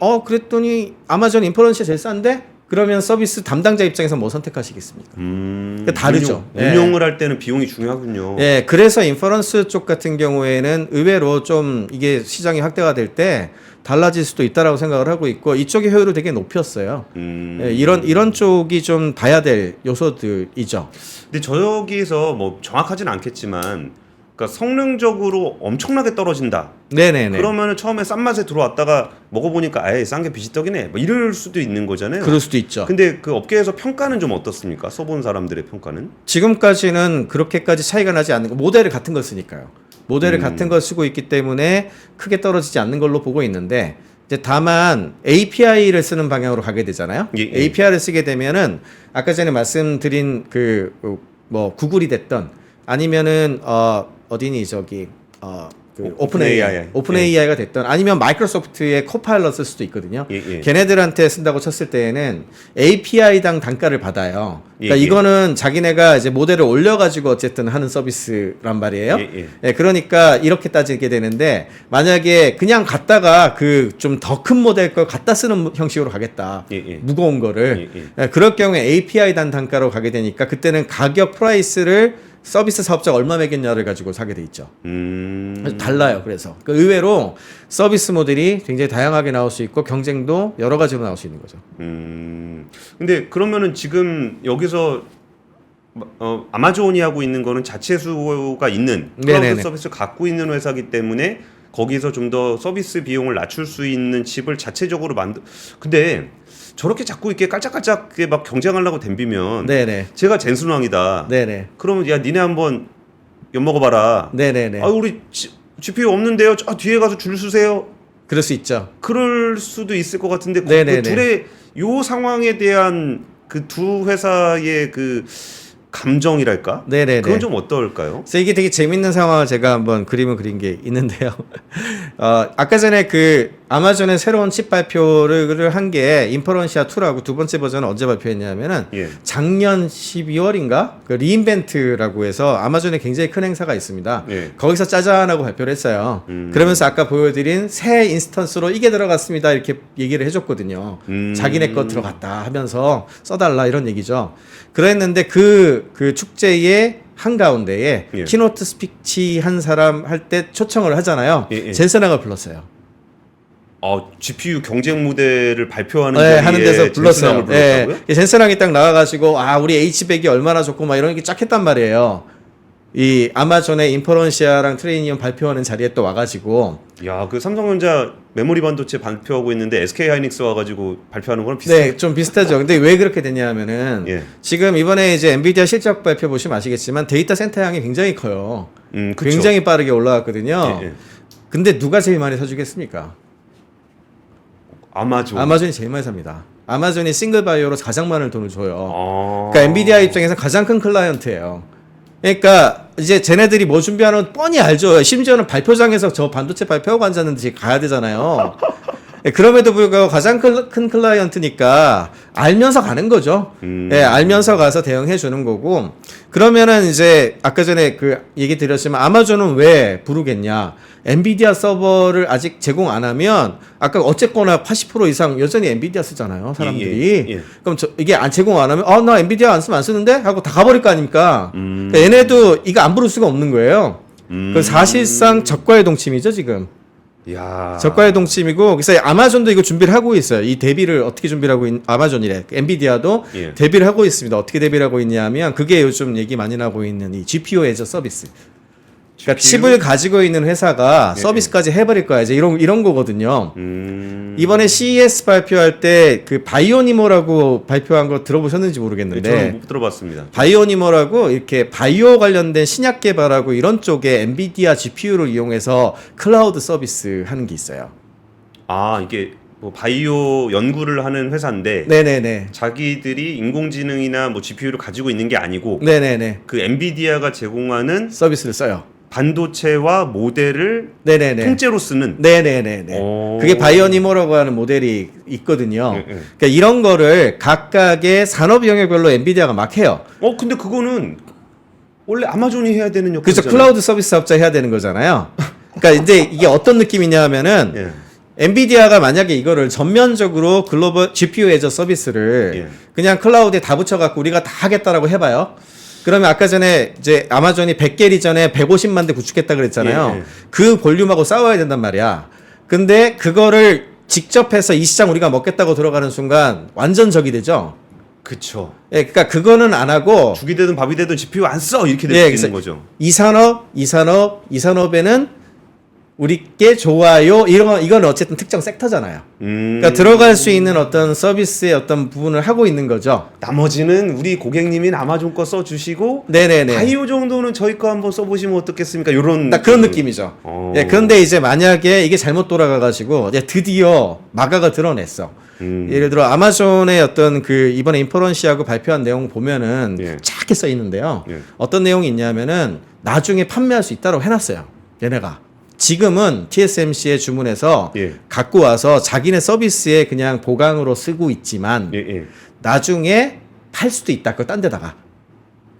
아마존 인퍼런시가 제일 싼데? 그러면 서비스 담당자 입장에서 뭐 선택하시겠습니까? 그러니까 다르죠. 운용을 할 때는 비용이 중요하군요. 예, 그래서 인퍼런스 쪽 같은 경우에는 의외로 좀 이게 시장이 확대가 될 때 달라질 수도 있다라고 생각을 하고 있고 이쪽의 효율을 되게 높였어요. 예, 이런 쪽이 좀 봐야 될 요소들이죠. 근데 저기서 뭐 정확하진 않겠지만 그러니까 성능적으로 엄청나게 떨어진다. 네네네. 그러면은 처음에 싼 맛에 들어왔다가 먹어보니까 아예 싼 게 비지떡이네. 뭐 이럴 수도 있는 거잖아요. 그럴 수도 있죠. 근데 그 업계에서 평가는 좀 어떻습니까? 써본 사람들의 평가는? 지금까지는 그렇게까지 차이가 나지 않는 거, 모델을 같은 걸 쓰니까요. 모델을 같은 걸 쓰고 있기 때문에 크게 떨어지지 않는 걸로 보고 있는데, 이제 다만 API를 쓰는 방향으로 가게 되잖아요. 예, 예. API를 쓰게 되면은 아까 전에 말씀드린 그 뭐 구글이 됐던 아니면은 어디니 저기 그 오픈 AI, 오픈 AI가 됐던 아니면 마이크로소프트의 코파일럿 쓸 수도 있거든요. 예. 걔네들한테 쓴다고 쳤을 때에는 API당 단가를 받아요. 그러니까 예. 이거는 자기네가 이제 모델을 올려가지고 어쨌든 하는 서비스란 말이에요. 예. 예, 그러니까 이렇게 따지게 되는데, 만약에 그냥 갖다가 그 좀 더 큰 모델 걸 갖다 쓰는 형식으로 가겠다. 예. 무거운 거를. 예. 그럴 경우에 API 단 단가로 가게 되니까 그때는 가격 프라이스를 서비스 사업자가 얼마 매겼냐를 가지고 사게 돼 있죠. 그래서 달라요. 그래서 의외로 서비스 모델이 굉장히 다양하게 나올 수 있고 경쟁도 여러 가지로 나올 수 있는 거죠. 근데 그러면은 지금 여기서 아마존이 하고 있는 거는 자체수가 있는 클라우드 네네네. 서비스를 갖고 있는 회사이기 때문에 거기서 좀 더 서비스 비용을 낮출 수 있는 칩을 자체적으로 근데 저렇게 자꾸 이렇게 깔짝깔짝하게 막 경쟁하려고 덤비면 네네. 제가 젠슨왕이다. 네네. 그러면 야 니네 한번 엿먹어봐라. 네네네. 아 우리 GPU 없는데요. 뒤에 가서 줄 서세요. 그럴 수 있죠. 그럴 수도 있을 것 같은데 그 네네네. 둘의 요 상황에 대한 그 두 회사의 그 감정이랄까? 네네네. 그건 좀 어떨까요? 그래서 이게 되게 재밌는 상황을 제가 한번 그림을 그린 게 있는데요. 아까 전에 그 아마존의 새로운 칩 발표를 한 게 인퍼런시아 2라고 두 번째 버전을 언제 발표했냐면은 예. 작년 12월인가 그 리인벤트라고 해서 아마존에 굉장히 큰 행사가 있습니다. 예. 거기서 짜잔하고 발표를 했어요. 그러면서 아까 보여드린 새 인스턴스로 이게 들어갔습니다 이렇게 얘기를 해줬거든요. 자기네 거 들어갔다 하면서 써달라 이런 얘기죠. 그랬는데 그 축제의 한가운데에 예. 키노트 스피치 한 사람 할 때 초청을 하잖아요. 예. 젠슨왕을 불렀어요. GPU 경쟁 모델을 발표하는 네, 자리에 하는 데서 불렀어요. 젠슨왕을 불렀다고요? 예, 젠슨왕이 딱 나와가지고 우리 H100이 얼마나 좋고 막 이런 게 쫙 했단 말이에요. 이 아마존의 인퍼런시아랑 트레이니엄 발표하는 자리에 또 와가지고 야, 그 삼성전자 메모리 반도체 발표하고 있는데 SK 하이닉스 와가지고 발표하는 거랑 비슷해요. 네, 좀 비슷하죠. 근데 왜 그렇게 됐냐면은 예. 지금 이번에 이제 엔비디아 실적 발표 보시면 아시겠지만 데이터 센터 양이 굉장히 커요. 그쵸. 굉장히 빠르게 올라왔거든요. 예. 근데 누가 제일 많이 사주겠습니까? 아마존이 제일 많이 삽니다. 아마존이 싱글 바이오로 가장 많은 돈을 줘요. 그러니까 엔비디아 입장에서 가장 큰 클라이언트예요. 그러니까 이제 쟤네들이 뭐 준비하는 뻔히 알죠. 심지어는 발표장에서 저 반도체 발표하고 앉았는데 가야 되잖아요. 그럼에도 불구하고 가장 큰 클라이언트니까 알면서 가는 거죠. 예, 알면서 가서 대응해 주는 거고. 그러면은 이제 아까 전에 그 얘기 드렸지만 아마존은 왜 부르겠냐? 엔비디아 서버를 아직 제공 안 하면 아까 어쨌거나 80% 이상 여전히 엔비디아 쓰잖아요, 사람들이. 예. 그럼 이게 제공 안 하면 나 엔비디아 안 쓰면 안 쓰는데 하고 다 가버릴 거 아닙니까? 그러니까 얘네도 이거 안 부를 수가 없는 거예요. 그 사실상 적과의 동침이죠, 지금. 야. 저가의 동침이고, 그래서 아마존도 이거 준비를 하고 있어요. 이 대비를 어떻게 준비를 하고 아마존이래. 엔비디아도 예. 대비를 하고 있습니다. 어떻게 대비를 하고 있냐면 그게 요즘 얘기 많이 나오고 있는 이 GPU 애저 서비스. 그러니까 칩을 가지고 있는 회사가 예, 서비스까지 해버릴 거야. 이제 이런 거거든요. 이번에 CES 발표할 때 그 바이오니모라고 발표한 거 들어보셨는지 모르겠는데. 저는 못 들어봤습니다. 바이오니모라고 이렇게 바이오 관련된 신약 개발하고 이런 쪽에 엔비디아 GPU를 이용해서 클라우드 서비스 하는 게 있어요. 이게 뭐 바이오 연구를 하는 회사인데 네네네. 자기들이 인공지능이나 뭐 GPU를 가지고 있는 게 아니고 네네네. 그 엔비디아가 제공하는 서비스를 써요. 반도체와 모델을 네네네. 통째로 쓰는. 네네네네. 오. 그게 바이오니모라고 하는 모델이 있거든요. 예. 그러니까 이런 거를 각각의 산업 영역별로 엔비디아가 막 해요. 근데 그거는 원래 아마존이 해야 되는 그래서 역할이잖아요. 클라우드 서비스 사업자 해야 되는 거잖아요. 그러니까 이제 이게 어떤 느낌이냐 하면은 예. 엔비디아가 만약에 이거를 전면적으로 글로벌 GPU 애저 서비스를 예. 그냥 클라우드에 다 붙여갖고 우리가 다 하겠다라고 해봐요. 그러면 아까 전에 이제 아마존이 100개리 전에 150만 대 구축했다 그랬잖아요. 예. 그 볼륨하고 싸워야 된단 말이야. 근데 그거를 직접 해서 이 시장 우리가 먹겠다고 들어가는 순간 완전 적이 되죠. 그쵸. 예, 그러니까 그거는 안 하고 죽이 되든 밥이 되든 GPU 안 써 이렇게 될 예, 수 그래서 있는 거죠. 이 산업에는 우리께 좋아요. 이건 어쨌든 특정 섹터잖아요. 그러니까 들어갈 수 있는 어떤 서비스의 어떤 부분을 하고 있는 거죠. 나머지는 우리 고객님인 아마존 거 써주시고 네네네. 바이오 정도는 저희 거 한번 써보시면 어떻겠습니까? 이런 딱 그런 느낌이죠. 예, 그런데 이제 만약에 이게 잘못 돌아가가지고 이제 드디어 마가가 드러냈어. 예를 들어 아마존의 어떤 그 이번에 인퍼런시하고 발표한 내용 보면은 예. 작게 써 있는데요. 예. 어떤 내용이 있냐면은 나중에 판매할 수 있다고 해놨어요. 얘네가. 지금은 TSMC에 주문해서 예. 갖고 와서 자기네 서비스에 그냥 보강으로 쓰고 있지만 예, 예. 나중에 팔 수도 있다. 그거 딴 데다가.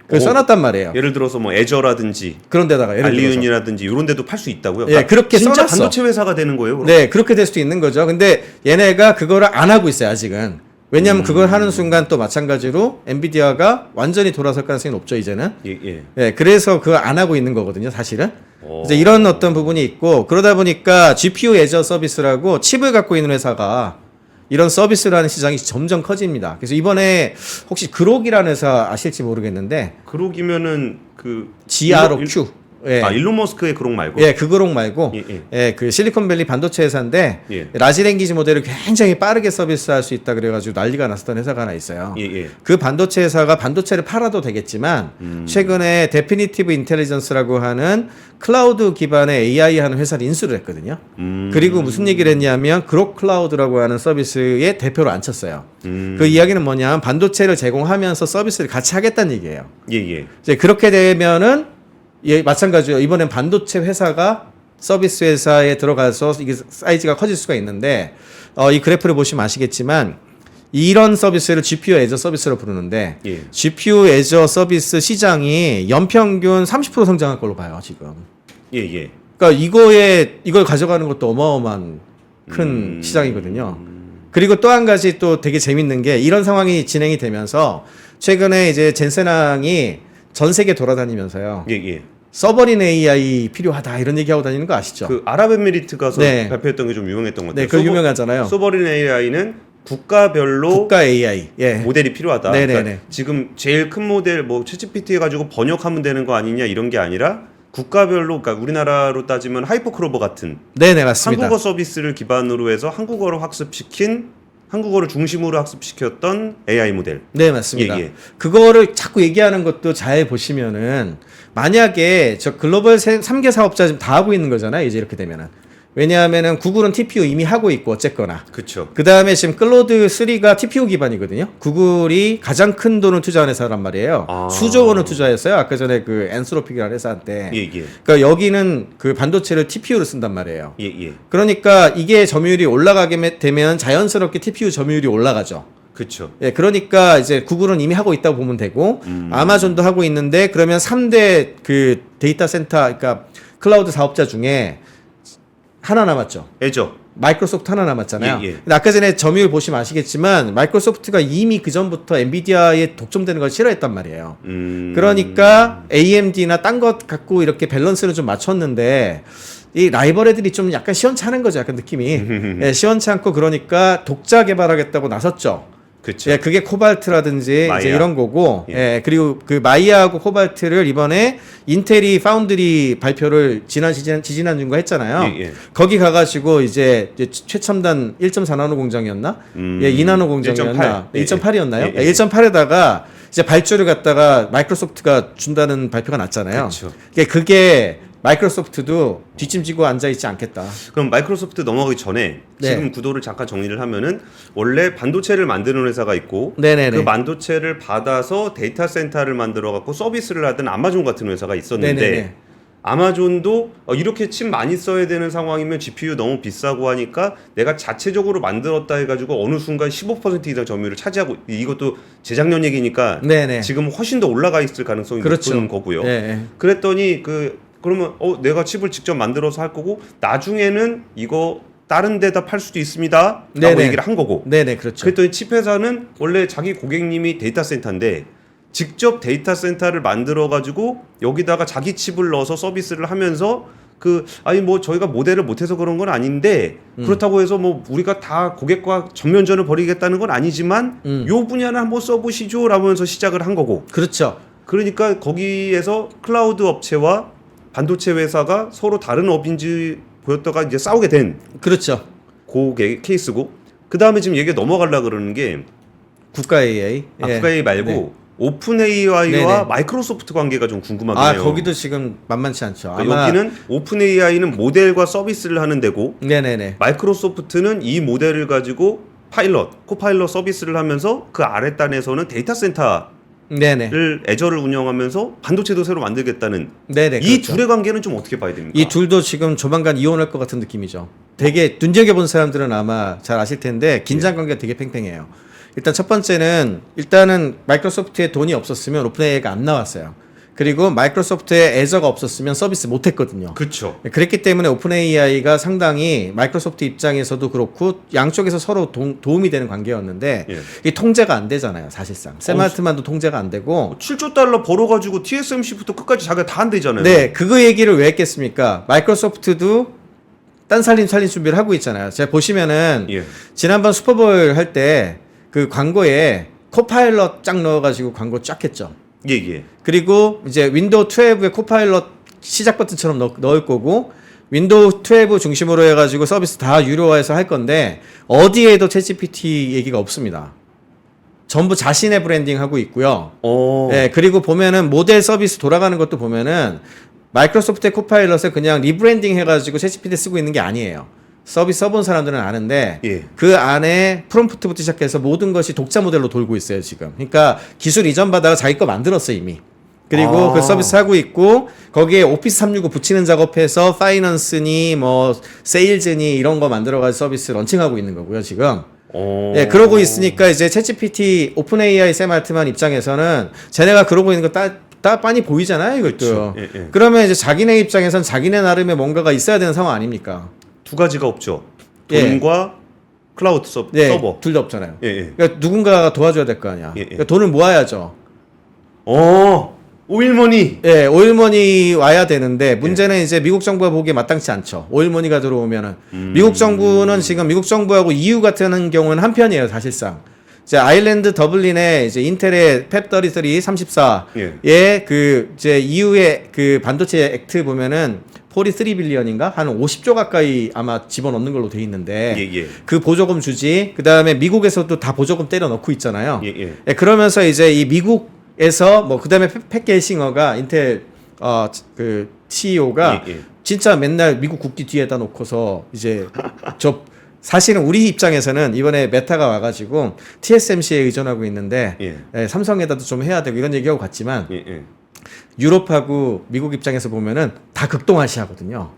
그걸 오. 써놨단 말이에요. 예를 들어서 뭐 애저라든지 그런 데다가 예를 들어서. 알리윤이라든지 이런 데도 팔 수 있다고요? 예, 그렇게 진짜 써놨어. 반도체 회사가 되는 거예요? 그럼? 네, 그렇게 될 수도 있는 거죠. 근데 얘네가 그거를 안 하고 있어요, 아직은. 왜냐하면 그걸 하는 순간 또 마찬가지로 엔비디아가 완전히 돌아설 가능성이 높죠, 이제는. 예, 예. 예, 그래서 그걸 안 하고 있는 거거든요, 사실은. 오. 이제 이런 어떤 부분이 있고, 그러다 보니까 GPU 애저 서비스라고 칩을 갖고 있는 회사가 이런 서비스를 하는 시장이 점점 커집니다. 그래서 이번에 혹시 그록이라는 회사 아실지 모르겠는데, 그러기면은 그 GROQ. 예. 일론 머스크의 그록 말고. 예, 그 그록 말고, 예, 예. 예, 그 실리콘밸리 반도체 회사인데, 예. 라지 랭귀지 모델을 굉장히 빠르게 서비스할 수 있다 그래가지고 난리가 났었던 회사가 하나 있어요. 예, 예. 그 반도체 회사가 반도체를 팔아도 되겠지만, 최근에 데피니티브 인텔리전스라고 하는 클라우드 기반의 AI 하는 회사를 인수를 했거든요. 그리고 무슨 얘기를 했냐면, 그록 클라우드라고 하는 서비스의 대표로 앉혔어요. 그 이야기는 뭐냐면, 반도체를 제공하면서 서비스를 같이 하겠다는 얘기예요. 예, 예. 이제 그렇게 되면은, 예, 마찬가지로 이번엔 반도체 회사가 서비스 회사에 들어가서 이게 사이즈가 커질 수가 있는데 이 그래프를 보시면 아시겠지만 이런 서비스를 GPU 애저 서비스로 부르는데 예. GPU 애저 서비스 시장이 연평균 30% 성장할 걸로 봐요, 지금. 예, 예. 그러니까 이걸 가져가는 것도 어마어마한 큰 시장이거든요. 그리고 또 한 가지 또 되게 재밌는 게 이런 상황이 진행이 되면서 최근에 이제 젠센항이 전 세계 돌아다니면서요. 예, 예. 서버린 AI 필요하다 이런 얘기하고 다니는 거 아시죠? 그 아랍에미리트 가서 네. 발표했던 게 좀 유명했던 것 같아요. 네, 그거 유명하잖아요. 소버린 AI는 국가별로 국가 AI. 예. 모델이 필요하다. 네네네. 그러니까 지금 제일 큰 모델 뭐 챗GPT 해가지고 번역하면 되는 거 아니냐 이런 게 아니라 국가별로, 그러니까 우리나라로 따지면 하이퍼크로버 같은 네네, 맞습니다. 한국어 서비스를 기반으로 해서 한국어를 중심으로 학습시켰던 AI 모델. 네, 맞습니다. 예, 예. 그거를 자꾸 얘기하는 것도 잘 보시면은 만약에 저 글로벌 3개 사업자 지금 다 하고 있는 거잖아요. 이제 이렇게 되면은. 왜냐하면은 구글은 TPU 이미 하고 있고 어쨌거나. 그렇죠. 그 다음에 지금 클로드 3가 TPU 기반이거든요. 구글이 가장 큰 돈을 투자한 회사란 말이에요. 아. 수조 원을 투자했어요. 아까 전에 그 엔스로픽이라는 회사한테. 예, 예. 그러니까 여기는 그 반도체를 TPU로 쓴단 말이에요. 예, 예. 그러니까 이게 점유율이 올라가게 되면 자연스럽게 TPU 점유율이 올라가죠. 그렇죠. 예, 그러니까 이제 구글은 이미 하고 있다고 보면 되고 아마존도 하고 있는데 그러면 3대 그 데이터 센터 그러니까 클라우드 사업자 중에 하나 남았죠. 애저. 마이크로소프트 하나 남았잖아요. 예, 예. 근데 아까 전에 점유율 보시면 아시겠지만 마이크로소프트가 이미 그 전부터 엔비디아에 독점되는 걸 싫어했단 말이에요. 그러니까 AMD나 딴 것 갖고 이렇게 밸런스를 좀 맞췄는데 이 라이벌 애들이 좀 약간 시원찮은 거죠. 약간 느낌이. 예, 시원찮고 그러니까 독자 개발하겠다고 나섰죠. 그렇죠. 예, 그게 코발트라든지 마이아. 이제 이런 거고, 예. 예, 그리고 그 마이아하고 코발트를 이번에 인텔이 파운드리 발표를 지지난주인가 했잖아요. 예, 예. 거기 가가지고 이제 최첨단 1.4나노 공장이었나? 예, 2나노 공장이었나? 1.8. 1.8이었나요? 예, 예. 1.8에다가 이제 발주를 갖다가 마이크로소프트가 준다는 발표가 났잖아요. 그쵸. 그게 마이크로소프트도 뒷짐지고 앉아있지 않겠다. 그럼 마이크로소프트 넘어가기 전에 네. 지금 구도를 잠깐 정리를 하면은 원래 반도체를 만드는 회사가 있고 네네네. 그 반도체를 받아서 데이터 센터를 만들어 갖고 서비스를 하던 아마존 같은 회사가 있었는데 네네네. 아마존도 이렇게 칩 많이 써야 되는 상황이면 GPU 너무 비싸고 하니까 내가 자체적으로 만들었다 해가지고 어느 순간 15% 이상 점유율을 차지하고 이것도 재작년 얘기니까 네네. 지금 훨씬 더 올라가 있을 가능성이 그렇죠. 높은 거고요. 네. 그랬더니 그러면 내가 칩을 직접 만들어서 할 거고 나중에는 이거 다른 데다 팔 수도 있습니다 라고 네네. 얘기를 한 거고 네네, 그렇죠. 그랬더니 칩 회사는 원래 자기 고객님이 데이터 센터인데 직접 데이터 센터를 만들어 가지고 여기다가 자기 칩을 넣어서 서비스를 하면서 아니 뭐 저희가 모델을 못해서 그런 건 아닌데 그렇다고 해서 뭐 우리가 다 고객과 전면전을 벌이겠다는 건 아니지만 요 분야는 한번 써보시죠 라면서 시작을 한 거고. 그렇죠. 그러니까 거기에서 클라우드 업체와 반도체 회사가 서로 다른 업인지 보였다가 이제 싸우게 된 그렇죠. 케이스고, 그 다음에 지금 얘기 넘어가려 그러는 게 국가 AI. 국가 AI 말고 네. 오픈 AI와 네네. 마이크로소프트 관계가 좀 궁금하긴 해요. 거기도 지금 만만치 않죠. 그러니까 여기는 오픈 AI는 모델과 서비스를 하는 데고, 네네네. 마이크로소프트는 이 모델을 가지고 코파일럿 서비스를 하면서 그 아랫단에서는 데이터 센터를 네네. 애저를 운영하면서 반도체도 새로 만들겠다는 네네. 이 그렇죠. 둘의 관계는 좀 어떻게 봐야 됩니까? 이 둘도 지금 조만간 이혼할 것 같은 느낌이죠. 되게 눈여겨본 사람들은 아마 잘 아실 텐데 긴장 관계가 되게 팽팽해요. 일단 첫 번째는 일단은 마이크로소프트에 돈이 없었으면 오픈 AI가 안 나왔어요. 그리고 마이크로소프트에 애저가 없었으면 서비스 못 했거든요. 그렇죠. 그랬기 때문에 오픈 AI가 상당히 마이크로소프트 입장에서도 그렇고 양쪽에서 서로 도움이 되는 관계였는데 예. 이게 통제가 안 되잖아요, 사실상. 샘 알트만도 통제가 안 되고 7조 달러 벌어가지고 TSMC부터 끝까지 자기가 다 안 되잖아요. 네, 그거 얘기를 왜 했겠습니까? 마이크로소프트도 딴 살림 준비를 하고 있잖아요. 제가 보시면은 예. 지난번 슈퍼볼 할 때 그 광고에 코파일럿 쫙 넣어가지고 광고 쫙 했죠. 예. 그리고 이제 윈도우 12에 코파일럿 시작 버튼처럼 넣을 거고 윈도우 12 중심으로 해가지고 서비스 다 유료화해서 할 건데 어디에도 챗GPT 얘기가 없습니다. 전부 자신의 브랜딩 하고 있고요. 네, 그리고 보면은 모델 서비스 돌아가는 것도 보면은 마이크로소프트의 코파일럿을 그냥 리브랜딩 해가지고 챗GPT 쓰고 있는 게 아니에요. 서비스 써본 사람들은 아는데 예. 그 안에 프롬프트부터 시작해서 모든 것이 독자 모델로 돌고 있어요 지금. 그러니까 기술 이전 받아가 자기 거 만들었어 이미. 그리고 그 서비스 하고 있고 거기에 오피스 365 붙이는 작업해서 파이낸스니 뭐 세일즈니 이런 거 만들어가지고 서비스 런칭하고 있는 거고요 지금. 네, 그러고 있으니까 이제 챗GPT 오픈 AI 샘 알트만 입장에서는 쟤네가 그러고 있는 거 다 빤히 보이잖아요 이것도. 그렇죠. 예. 그러면 이제 자기네 입장에선 자기네 나름의 뭔가가 있어야 되는 상황 아닙니까? 두 가지가 없죠. 예. 돈과 클라우드 서버. 둘 다 없잖아요. 예. 그러니까 누군가가 도와줘야 될 거 아니야. 예. 그러니까 돈을 모아야죠. 오일머니. 예, 오일머니 와야 되는데 문제는 이제 미국 정부가 보기에 마땅치 않죠. 오일머니가 들어오면은 미국 정부는 지금 미국 정부하고 EU 같은 경우는 한편이에요, 사실상. 이제 아일랜드 더블린에 이제 인텔의 팹33 34에 그 이제 EU의 그 반도체 액트 보면은 43 빌리언인가 한 50조 가까이 아마 집어넣는 걸로 돼 있는데 예. 그 보조금 주지. 그다음에 미국에서도 다 보조금 때려 넣고 있잖아요. 예. 예, 그러면서 이제 이 미국에서 뭐 그다음에 팻 게이싱어가 인텔 그 CEO가 예. 진짜 맨날 미국 국기 뒤에다 놓고서 이제 사실은 우리 입장에서는 이번에 메타가 와가지고 TSMC에 의존하고 있는데 예, 삼성에다도 좀 해야 되고 이런 얘기하고 갔지만 예. 유럽하고 미국 입장에서 보면은 다 극동아시아거든요.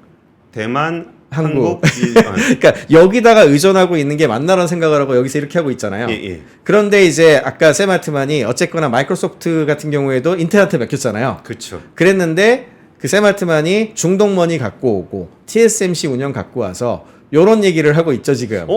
대만, 한국. 한국, 그러니까 여기다가 의존하고 있는 게 맞나라는 생각을 하고 여기서 이렇게 하고 있잖아요. 예. 그런데 이제 아까 샘 알트만이 어쨌거나 마이크로소프트 같은 경우에도 인텔한테 맡겼잖아요. 그렇죠. 그랬는데 그 샘 알트만이 중동머니 갖고 오고 TSMC 운영 갖고 와서 요런 얘기를 하고 있죠 지금.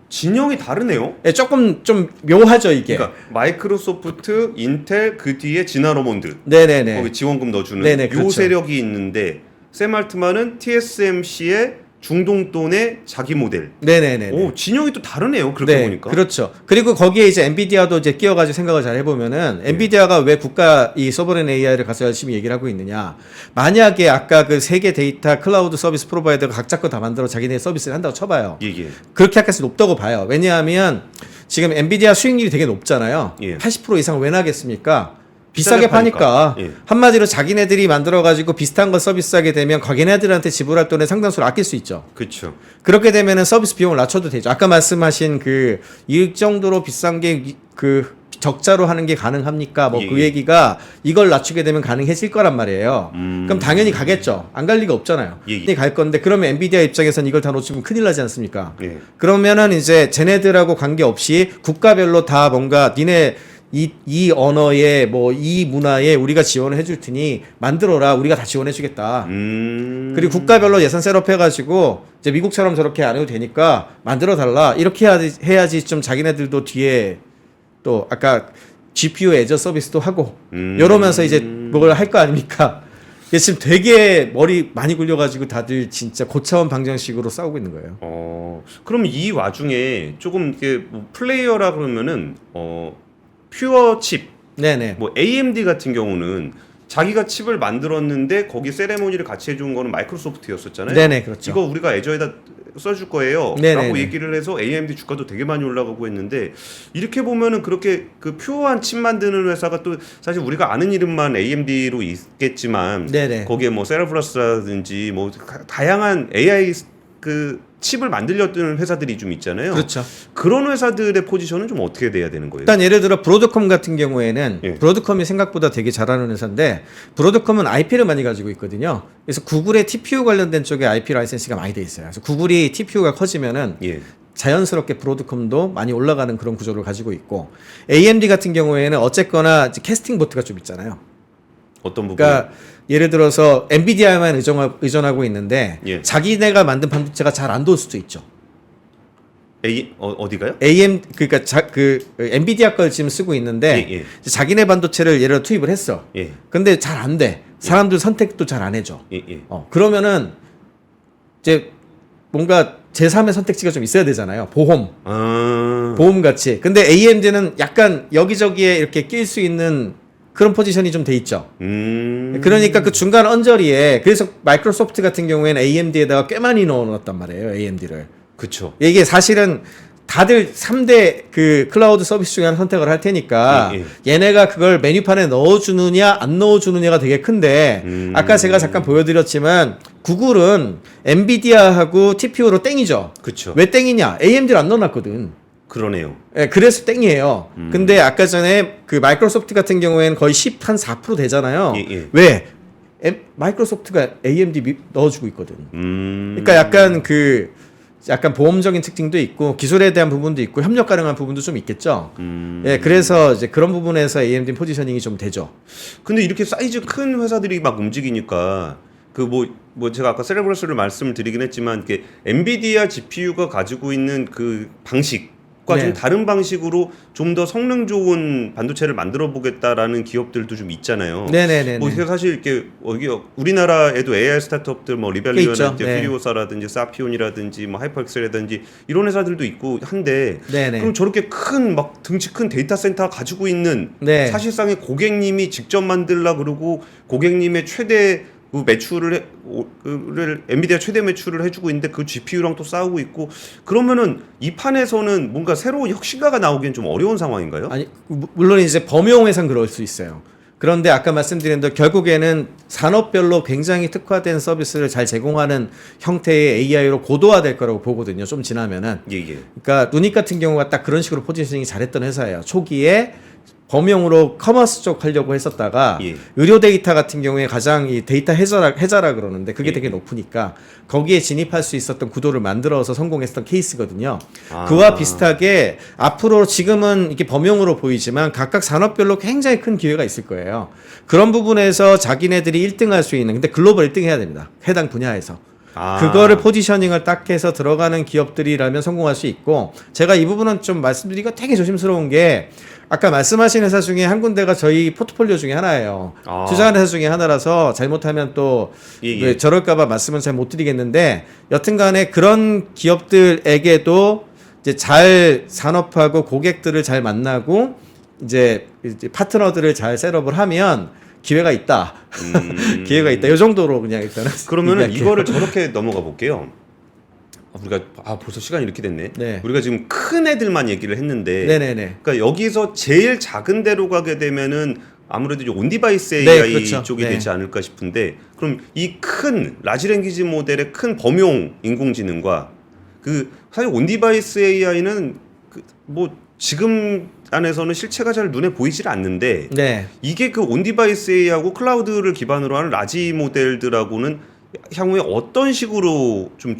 진영이 다르네요. 예, 조금 좀 묘하죠 이게. 그러니까 마이크로소프트, 인텔 그 뒤에 지나로몬드. 네네네. 거기 지원금 넣어주는 네네, 요 그렇죠. 세력이 있는데 샘 알트만은 TSMC의 중동돈의 자기 모델. 네네네. 진영이 또 다르네요. 그렇게 보니까. 그렇죠. 그리고 거기에 이제 엔비디아도 이제 끼어가지고 생각을 잘 해보면은 엔비디아가 왜 국가 이 서버렌 AI를 가서 열심히 얘기를 하고 있느냐. 만약에 아까 그 세계 데이터 클라우드 서비스 프로바이더가 각자 거 다 만들어 자기네 서비스를 한다고 쳐봐요. 예. 그렇게 할 가능성이 높다고 봐요. 왜냐하면 지금 엔비디아 수익률이 되게 높잖아요. 예. 80% 이상 왜 나겠습니까? 비싸게 파니까. 예. 한마디로 자기네들이 만들어가지고 비슷한 거 서비스하게 되면 가게네들한테 지불할 돈의 상당수를 아낄 수 있죠. 그렇죠. 그렇게 되면은 서비스 비용을 낮춰도 되죠. 아까 말씀하신 그 이 정도로 비싼 게 그 적자로 하는 게 가능합니까? 뭐 그 예. 얘기가 이걸 낮추게 되면 가능해질 거란 말이에요. 그럼 당연히 가겠죠. 안 갈 리가 없잖아요. 예. 갈 건데 그러면 엔비디아 입장에서는 이걸 다 놓치면 큰일 나지 않습니까? 예. 그러면은 이제 쟤네들하고 관계없이 국가별로 다 뭔가 니네 이 언어에 뭐 이 문화에 우리가 지원을 해줄 테니 만들어라. 우리가 다 지원해주겠다. 그리고 국가별로 예산 셋업해가지고 이제 미국처럼 저렇게 안 해도 되니까 만들어 달라. 이렇게 해야지 좀 자기네들도 뒤에 또 아까 GPU 애저 서비스도 하고 이러면서 이제 뭘 할 거 아닙니까? 이게 지금 되게 머리 많이 굴려가지고 다들 진짜 고차원 방정식으로 싸우고 있는 거예요. 그럼 이 와중에 조금 이게 뭐 플레이어라 그러면은 퓨어 칩, 네네. 뭐 AMD 같은 경우는 자기가 칩을 만들었는데 거기 세레모니를 같이 해준 거는 마이크로소프트였었잖아요. 네네, 그렇죠. 이거 우리가 애저에다 써줄 거예요. 네네네. 라고 얘기를 해서 AMD 주가도 되게 많이 올라가고 했는데 이렇게 보면은 그렇게 그 퓨어한 칩 만드는 회사가 또 사실 우리가 아는 이름만 AMD로 있겠지만 네네. 거기에 뭐 세라브라스라든지 뭐 다양한 AI 그 칩을 만들려는 회사들이 좀 있잖아요. 그렇죠. 그런 회사들의 포지션은 좀 어떻게 돼야 되는 거예요? 일단 예를 들어 브로드컴 같은 경우에는 예. 브로드컴이 생각보다 되게 잘하는 회사인데 브로드컴은 IP를 많이 가지고 있거든요. 그래서 구글의 TPU 관련된 쪽에 IP 라이센스가 많이 돼 있어요. 그래서 구글이 TPU가 커지면은 예. 자연스럽게 브로드컴도 많이 올라가는 그런 구조를 가지고 있고 AMD 같은 경우에는 어쨌거나 이제 캐스팅 보트가 좀 있잖아요. 어떤 부분? 그러니까 예를 들어서 엔비디아만 의존하고 있는데 예. 자기네가 만든 반도체가 잘 안 돌 수도 있죠. 어디가요? 그러니까 엔비디아 걸 지금 쓰고 있는데 예, 예. 이제 자기네 반도체를 예를 들어 투입을 했어. 예. 근데 잘 안 돼. 사람들 선택도 잘 안 해줘. 예, 예. 그러면은 이제 뭔가 제3의 선택지가 좀 있어야 되잖아요. 보험 같이. 근데 AMD는 약간 여기저기에 이렇게 낄 수 있는 그런 포지션이 좀 돼 있죠. 그러니까 그 중간 언저리에 그래서 마이크로소프트 같은 경우에는 AMD에다가 꽤 많이 넣어놨단 말이에요. AMD를. 그쵸. 이게 사실은 다들 3대 그 클라우드 서비스 중에 하나 선택을 할 테니까 얘네가 그걸 메뉴판에 넣어주느냐 안 넣어주느냐가 되게 큰데 아까 제가 잠깐 보여드렸지만 구글은 엔비디아하고 TPU로 땡이죠. 그쵸. 왜 땡이냐? AMD를 안 넣어놨거든. 그러네요. 예, 그래서 땡이에요. 근데 아까 전에 그 마이크로소프트 같은 경우에는 거의 10한4% 되잖아요. 예, 예. 왜? 마이크로소프트가 AMD 넣어주고 있거든. 그러니까 약간 보험적인 특징도 있고 기술에 대한 부분도 있고 협력 가능한 부분도 좀 있겠죠. 예, 그래서 이제 그런 부분에서 AMD 포지셔닝이 좀 되죠. 근데 이렇게 사이즈 큰 회사들이 막 움직이니까 그 뭐 제가 아까 세레브러스를 말씀을 드리긴 했지만 이게 엔비디아 GPU가 가지고 있는 그 방식과 네. 좀 다른 방식으로 좀 더 성능 좋은 반도체를 만들어 보겠다라는 기업들도 좀 있잖아요. 네네네. 뭐 사실 이렇게 여기 우리나라에도 AI 스타트업들 뭐 리벨리언이라든지 네. 피리오사라든지 사피온이라든지 뭐 하이퍼엑셀이라든지 이런 회사들도 있고 한데 네네. 그럼 저렇게 큰 막 등치 큰 데이터 센터 가지고 있는 네. 사실상의 고객님이 직접 만들라 그러고 고객님의 최대 그 매출을 엔비디아 최대 매출을 해주고 있는데 그 GPU랑 또 싸우고 있고 그러면은 이 판에서는 뭔가 새로운 혁신가가 나오기엔 좀 어려운 상황인가요? 아니 물론 이제 범용에선 그럴 수 있어요. 그런데 아까 말씀드린 대로 결국에는 산업별로 굉장히 특화된 서비스를 잘 제공하는 형태의 AI로 고도화될 거라고 보거든요. 좀 지나면은. 예. 그러니까 누닉 같은 경우가 딱 그런 식으로 포지셔닝이 잘했던 회사예요. 초기에 범용으로 커머스 쪽 하려고 했었다가 예. 의료 데이터 같은 경우에 가장 이 데이터 해자라 그러는데 그게 예. 되게 높으니까 거기에 진입할 수 있었던 구도를 만들어서 성공했던 케이스거든요. 아. 그와 비슷하게 앞으로 지금은 이게 범용으로 보이지만 각각 산업별로 굉장히 큰 기회가 있을 거예요. 그런 부분에서 자기네들이 1등할 수 있는 근데 글로벌 1등 해야 됩니다. 해당 분야에서. 그거를 포지셔닝을 딱 해서 들어가는 기업들이라면 성공할 수 있고 제가 이 부분은 좀 말씀드리기가 되게 조심스러운 게 아까 말씀하신 회사 중에 한 군데가 저희 포트폴리오 중에 하나예요. 투자하는 회사 중에 하나라서 잘못하면 또 예. 저럴까봐 말씀은 잘 못 드리겠는데 여튼간에 그런 기업들에게도 이제 잘 산업하고 고객들을 잘 만나고 이제 파트너들을 잘 셋업을 하면 기회가 있다. 기회가 있다. 이 정도로 그냥 일단은 그러면은 얘기할게요. 이거를 저렇게 넘어가 볼게요. 우리가 벌써 시간이 이렇게 됐네. 네. 우리가 지금 큰 애들만 얘기를 했는데, 네네네. 그러니까 여기서 제일 작은 데로 가게 되면은 아무래도 이제 온디바이스 네, AI 그렇죠. 쪽이 네. 되지 않을까 싶은데, 그럼 이 큰 라지 랭귀지 모델의 큰 범용 인공지능과 그 사실 온디바이스 AI는 뭐 지금 안에서는 실체가 잘 눈에 보이질 않는데, 네. 이게 그 온디바이스 AI하고 클라우드를 기반으로 하는 라지 모델들하고는 향후에 어떤 식으로 좀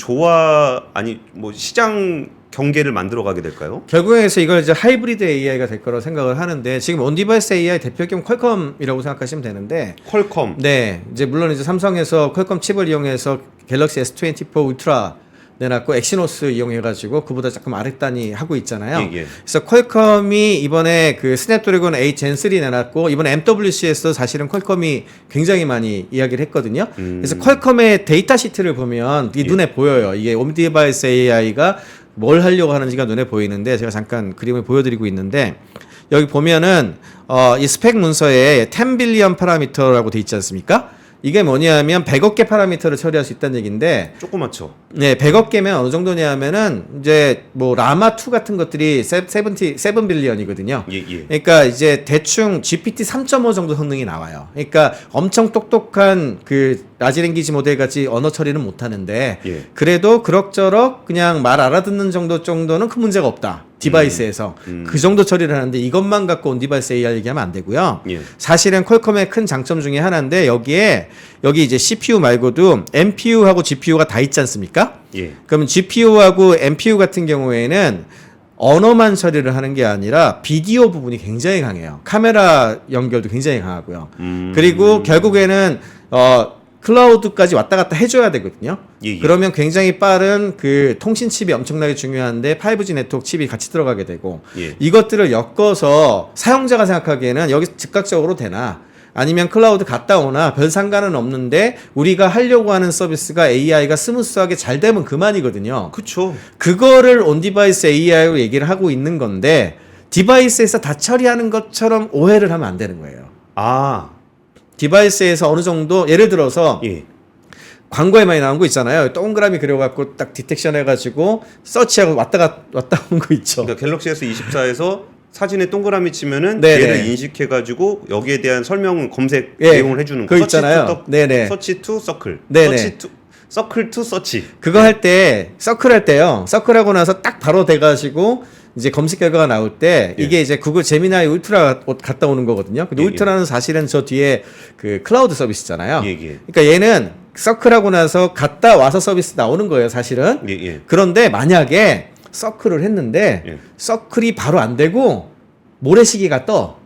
뭐 시장 경계를 만들어 가게 될까요? 결국에서 이걸 이제 하이브리드 AI가 될 거라고 생각을 하는데 지금 온디바이스 AI 대표 기업 퀄컴이라고 생각하시면 되는데 퀄컴. 네. 이제 물론 이제 삼성에서 퀄컴 칩을 이용해서 갤럭시 S24 울트라 내놨고 엑시노스 이용해가지고 그보다 조금 아랫단이 하고 있잖아요. 예, 예. 그래서 퀄컴이 이번에 그 스냅드래곤 8 젠 3 내놨고 이번에 MWC에서 사실은 퀄컴이 굉장히 많이 이야기를 했거든요. 그래서 퀄컴의 데이터 시트를 보면 이 눈에 보여요. 이게 온디바이스 AI가 뭘 하려고 하는지가 눈에 보이는데 제가 잠깐 그림을 보여드리고 있는데 여기 보면은 이 스펙 문서에 10 빌리언 파라미터라고 돼 있지 않습니까? 이게 뭐냐면 100억 개 파라미터를 처리할 수 있다는 얘기인데 조그맣죠. 네, 100억 개면 어느 정도냐면은 이제 뭐 라마 2 같은 것들이 7 빌리언이거든요. 예, 예. 그러니까 이제 대충 GPT 3.5 정도 성능이 나와요. 그러니까 엄청 똑똑한 그 라지 랭귀지 모델 같이 언어 처리는 못 하는데 예. 그래도 그럭저럭 그냥 말 알아듣는 정도는 큰 문제가 없다. 디바이스에서 그 정도 처리를 하는데 이것만 갖고 온 디바이스 AI 얘기하면 안 되고요. 예. 사실은 퀄컴의 큰 장점 중에 하나인데 여기 이제 CPU 말고도 NPU하고 GPU가 다 있지 않습니까? 예. 그러면 GPU하고 NPU 같은 경우에는 언어만 처리를 하는 게 아니라 비디오 부분이 굉장히 강해요. 카메라 연결도 굉장히 강하고요. 그리고 결국에는 클라우드까지 왔다 갔다 해줘야 되거든요. 예, 예. 그러면 굉장히 빠른 그 통신 칩이 엄청나게 중요한데 5G 네트워크 칩이 같이 들어가게 되고 예. 이것들을 엮어서 사용자가 생각하기에는 여기 즉각적으로 되나 아니면 클라우드 갔다 오나 별 상관은 없는데 우리가 하려고 하는 서비스가 AI가 스무스하게 잘 되면 그만이거든요. 그쵸. 그거를 온디바이스 AI로 얘기를 하고 있는 건데 디바이스에서 다 처리하는 것처럼 오해를 하면 안 되는 거예요. 아, 디바이스에서 어느 정도 예를 들어서 예. 광고에 많이 나온 거 있잖아요. 동그라미 그려갖고 딱 디텍션 해가지고 서치하고 왔다 온 거 있죠. 그러니까 갤럭시 S24에서 사진에 동그라미 치면은 네네. 얘를 인식해가지고 여기에 대한 설명 검색 예, 내용을 해주는 그거 있잖아요. 네네. 서치 투 서클. 네네. 서치 투 서클 투 서치. 그거 할 때 서클 할 때요. 서클하고 나서 딱 바로 돼가지고 이제 검색 결과가 나올 때 예. 이게 이제 구글 제미나이 울트라 갔다 오는 거거든요. 근데 예, 울트라는 사실은 저 뒤에 그 클라우드 서비스잖아요. 예, 예. 그러니까 얘는 서클하고 나서 갔다 와서 서비스 나오는 거예요, 사실은. 예, 예. 그런데 만약에 서클을 했는데 예. 서클이 바로 안 되고 모래시계가 떠.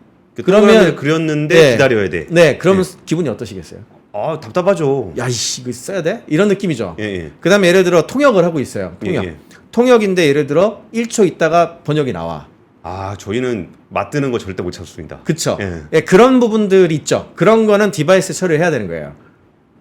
그러면 그렸는데 네. 기다려야 돼. 네, 그러면 기분이 어떠시겠어요? 아, 답답하죠. 야, 이씨, 이거 써야 돼? 이런 느낌이죠. 예, 예. 그 다음에 예를 들어 통역을 하고 있어요. 통역. 예, 예. 통역인데 예를 들어 1초 있다가 번역이 나와. 아, 저희는 맞드는 거 절대 못 참습니다. 그쵸? 예. 예, 그런 부분들이 있죠. 그런 거는 디바이스 처리를 해야 되는 거예요.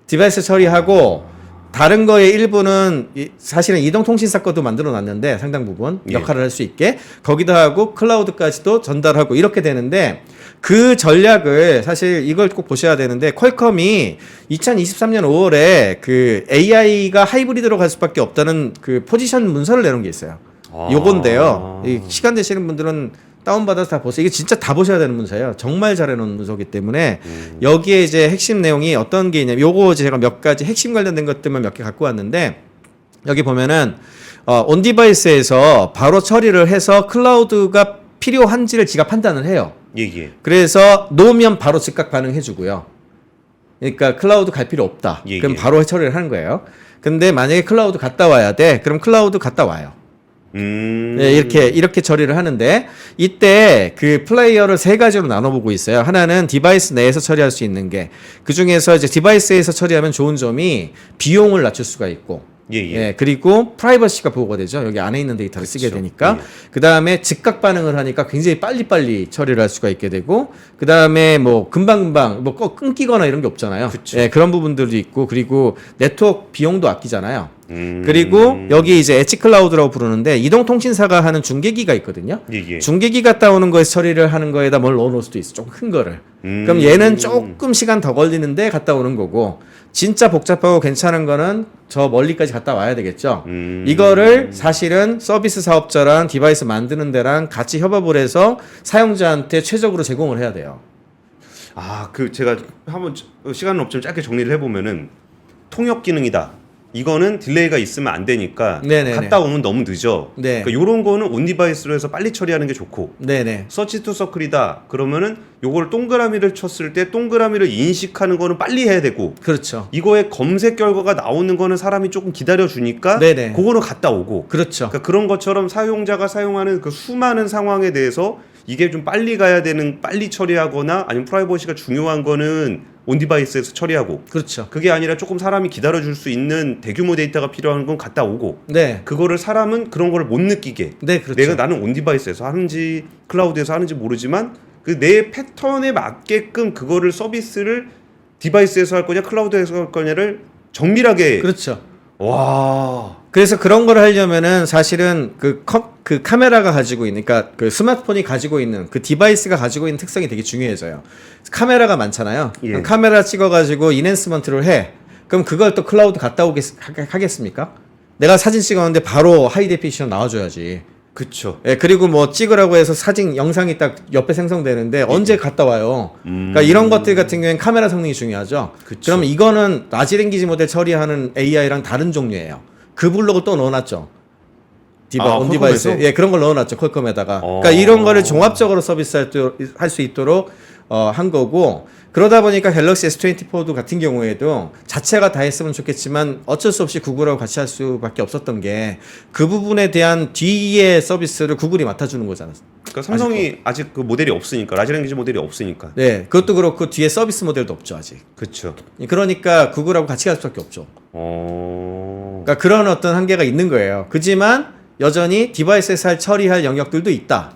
디바이스 처리하고 다른 거의 일부는 사실은 이동통신사 것도 만들어 놨는데 상당 부분 예. 역할을 할 수 있게 거기다 하고 클라우드까지도 전달하고 이렇게 되는데 그 전략을 사실 이걸 꼭 보셔야 되는데 퀄컴이 2023년 5월에 그 AI가 하이브리드로 갈 수밖에 없다는 그 포지션 문서를 내놓은 게 있어요. 아. 요건데요. 이 시간 되시는 분들은 다운받아서 다 보세요. 이게 진짜 다 보셔야 되는 문서예요. 정말 잘해놓은 문서기 때문에 여기에 이제 핵심 내용이 어떤 게 있냐면 요거 제가 몇 가지 핵심 관련된 것들만 몇 개 갖고 왔는데 여기 보면은 온 디바이스에서 바로 처리를 해서 클라우드가 필요한지를 지가 판단을 해요. 예, 예. 그래서 놓으면 바로 즉각 반응해주고요. 그러니까 클라우드 갈 필요 없다. 예, 그럼 예. 바로 처리를 하는 거예요. 근데 만약에 클라우드 갔다 와야 돼. 그럼 클라우드 갔다 와요. 네, 이렇게 처리를 하는데 이때 그 플레이어를 세 가지로 나눠보고 있어요. 하나는 디바이스 내에서 처리할 수 있는 게 그 중에서 이제 디바이스에서 처리하면 좋은 점이 비용을 낮출 수가 있고 예, 예. 예, 그리고 프라이버시가 보호가 되죠. 여기 안에 있는 데이터를 쓰게 그렇죠. 되니까. 예. 그 다음에 즉각 반응을 하니까 굉장히 빨리빨리 처리를 할 수가 있게 되고, 그 다음에 뭐 금방금방 뭐 끊기거나 이런 게 없잖아요. 그쵸. 예, 그런 부분들도 있고, 그리고 네트워크 비용도 아끼잖아요. 그리고 여기 이제 엣지 클라우드라고 부르는데 이동통신사가 하는 중계기가 있거든요. 예, 예. 중계기 갔다 오는 거에서 처리를 하는 거에다 뭘 넣어놓을 수도 있어. 조금 큰 거를. 그럼 얘는 조금 시간 더 걸리는데 갔다 오는 거고, 진짜 복잡하고 괜찮은 거는 저 멀리까지 갔다 와야 되겠죠. 이거를 사실은 서비스 사업자랑 디바이스 만드는 데랑 같이 협업을 해서 사용자한테 최적으로 제공을 해야 돼요. 아, 그 제가 한번 시간은 없지만 짧게 정리를 해보면은 통역 기능이다. 이거는 딜레이가 있으면 안 되니까 네네네. 갔다 오면 너무 늦어. 네. 그러니까 요런 거는 온 디바이스로 해서 빨리 처리하는 게 좋고. 네네. 서치 투 서클이다. 그러면은 요걸 동그라미를 쳤을 때 동그라미를 인식하는 거는 빨리 해야 되고. 그렇죠. 이거의 검색 결과가 나오는 거는 사람이 조금 기다려 주니까 네네. 그거는 갔다 오고. 그렇죠. 그러니까 그런 것처럼 사용자가 사용하는 그 수많은 상황에 대해서 이게 좀 빨리 가야 되는 빨리 처리하거나 아니면 프라이버시가 중요한 거는 온 디바이스에서 처리하고 그렇죠. 그게 아니라 조금 사람이 기다려줄 수 있는 대규모 데이터가 필요한 건 갔다 오고 네. 그거를 사람은 그런 거를 못 느끼게 네, 그렇죠. 내가 나는 온 디바이스에서 하는지 클라우드에서 하는지 모르지만 그 내 패턴에 맞게끔 그거를 서비스를 디바이스에서 할 거냐 클라우드에서 할 거냐를 정밀하게 그렇죠. 와 그래서 그런 걸 하려면은 사실은 그 카메라가 가지고 있는, 그러니까 그 스마트폰이 가지고 있는 그 디바이스가 가지고 있는 특성이 되게 중요해져요. 카메라가 많잖아요. 예. 그럼 카메라 찍어가지고 인핸스먼트를 해. 그럼 그걸 또 클라우드 갔다 하겠습니까? 내가 사진 찍었는데 바로 하이 데피니션 나와줘야지. 그쵸. 예, 그리고 뭐 찍으라고 해서 사진 영상이 딱 옆에 생성되는데 언제 갔다 와요. 그러니까 이런 것들 같은 경우에는 카메라 성능이 중요하죠. 그쵸. 그럼 이거는 라지 랭귀지 모델 처리하는 AI랑 다른 종류예요. 그 블록을 또 넣어놨죠. 온 디바이스. 퀄컴에서? 예, 그런 걸 넣어놨죠. 퀄컴에다가. 그러니까 이런 거를 종합적으로 서비스할 수 있도록 한 거고, 그러다 보니까 갤럭시 S24도 같은 경우에도 자체가 다 했으면 좋겠지만 어쩔 수 없이 구글하고 같이 할 수밖에 없었던 게 그 부분에 대한 뒤의 서비스를 구글이 맡아주는 거잖아요. 그러니까 삼성이 아직 그 모델이 없으니까 라지 랭귀지 모델이 없으니까. 네, 그것도 그렇고 뒤에 서비스 모델도 없죠 아직. 그쵸. 그러니까 구글하고 같이 갈 수밖에 없죠. 그러니까 그런 어떤 한계가 있는 거예요. 그지만 여전히 디바이스에서 처리할 영역들도 있다.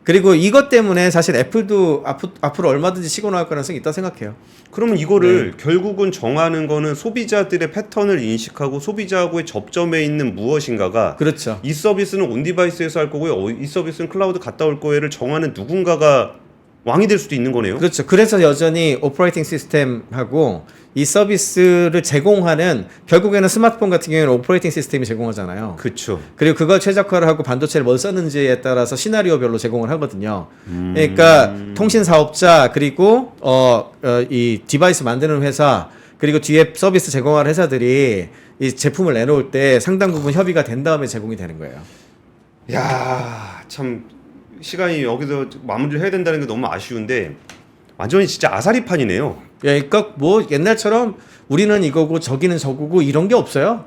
그리고 이것 때문에 사실 애플도 앞으로 얼마든지 치고 나올 가능성이 있다고 생각해요. 그러면 이거를 결국은 정하는 거는 소비자들의 패턴을 인식하고 소비자하고의 접점에 있는 무엇인가가 그렇죠. 이 서비스는 온 디바이스에서 할 거고요. 이 서비스는 클라우드 갔다 올 거예를 정하는 누군가가 왕이 될 수도 있는 거네요. 그렇죠. 그래서 여전히 오퍼레이팅 시스템하고 이 서비스를 제공하는, 결국에는 스마트폰 같은 경우에는 오퍼레이팅 시스템이 제공하잖아요. 그렇죠. 그리고 그걸 최적화를 하고 반도체를 뭘 썼는지에 따라서 시나리오별로 제공을 하거든요. 그러니까 통신 사업자, 그리고 이 디바이스 만드는 회사, 그리고 뒤에 서비스 제공하는 회사들이 이 제품을 내놓을 때 상당 부분 협의가 된 다음에 제공이 되는 거예요. 야, 참 시간이 여기서 마무리를 해야 된다는 게 너무 아쉬운데 완전히 진짜 아사리판이네요. 그러니까 뭐 옛날처럼 우리는 이거고 저기는 저거고 이런 게 없어요.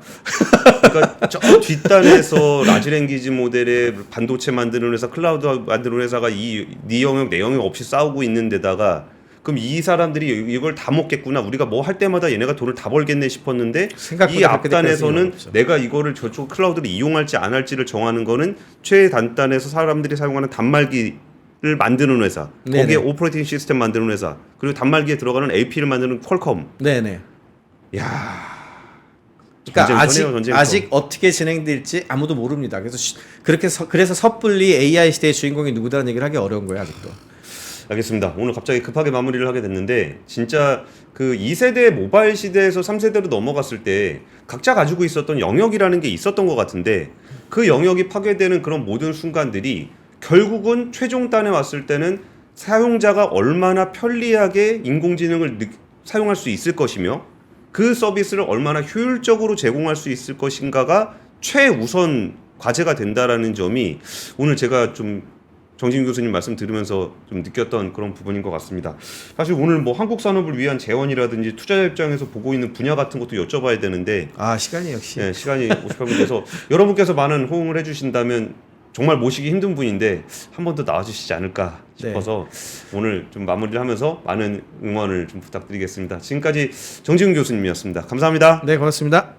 그러니까 저 뒷단에서 라지 랭귀지 모델의 반도체 만드는 회사, 클라우드 만드는 회사가 네 영역 내 영역 없이 싸우고 있는 데다가 그럼 이 사람들이 이걸 다 먹겠구나, 우리가 뭐 할 때마다 얘네가 돈을 다 벌겠네 싶었는데 이 앞단에서는 내가 이거를 저쪽 클라우드를 이용할지 안 할지를 정하는 거는 최단단에서 사람들이 사용하는 단말기를 만드는 회사, 네네. 거기에 오퍼레이팅 시스템 만드는 회사, 그리고 단말기에 들어가는 AP를 만드는 퀄컴. 네네. 야, 그러니까 전쟁터. 아직 어떻게 진행될지 아무도 모릅니다. 그래서 섣불리 AI 시대의 주인공이 누구다는 얘기를 하기 어려운 거예요 아직도. 알겠습니다. 오늘 갑자기 급하게 마무리를 하게 됐는데 진짜 그 2세대 모바일 시대에서 3세대로 넘어갔을 때 각자 가지고 있었던 영역이라는 게 있었던 것 같은데 그 영역이 파괴되는 그런 모든 순간들이 결국은 최종단에 왔을 때는 사용자가 얼마나 편리하게 인공지능을 사용할 수 있을 것이며 그 서비스를 얼마나 효율적으로 제공할 수 있을 것인가가 최우선 과제가 된다라는 점이 오늘 제가 좀 정진 교수님 말씀 들으면서 좀 느꼈던 그런 부분인 것 같습니다. 사실 오늘 뭐 한국 산업을 위한 재원이라든지 투자자 입장에서 보고 있는 분야 같은 것도 여쭤봐야 되는데 시간이 역시 네, 시간이 58분 돼서 여러분께서 많은 호응을 해주신다면 정말 모시기 힘든 분인데 한 번 더 나와주시지 않을까 싶어서 오늘 좀 마무리를 하면서 많은 응원을 좀 부탁드리겠습니다. 지금까지 정지훈 교수님이었습니다. 감사합니다. 네, 고맙습니다.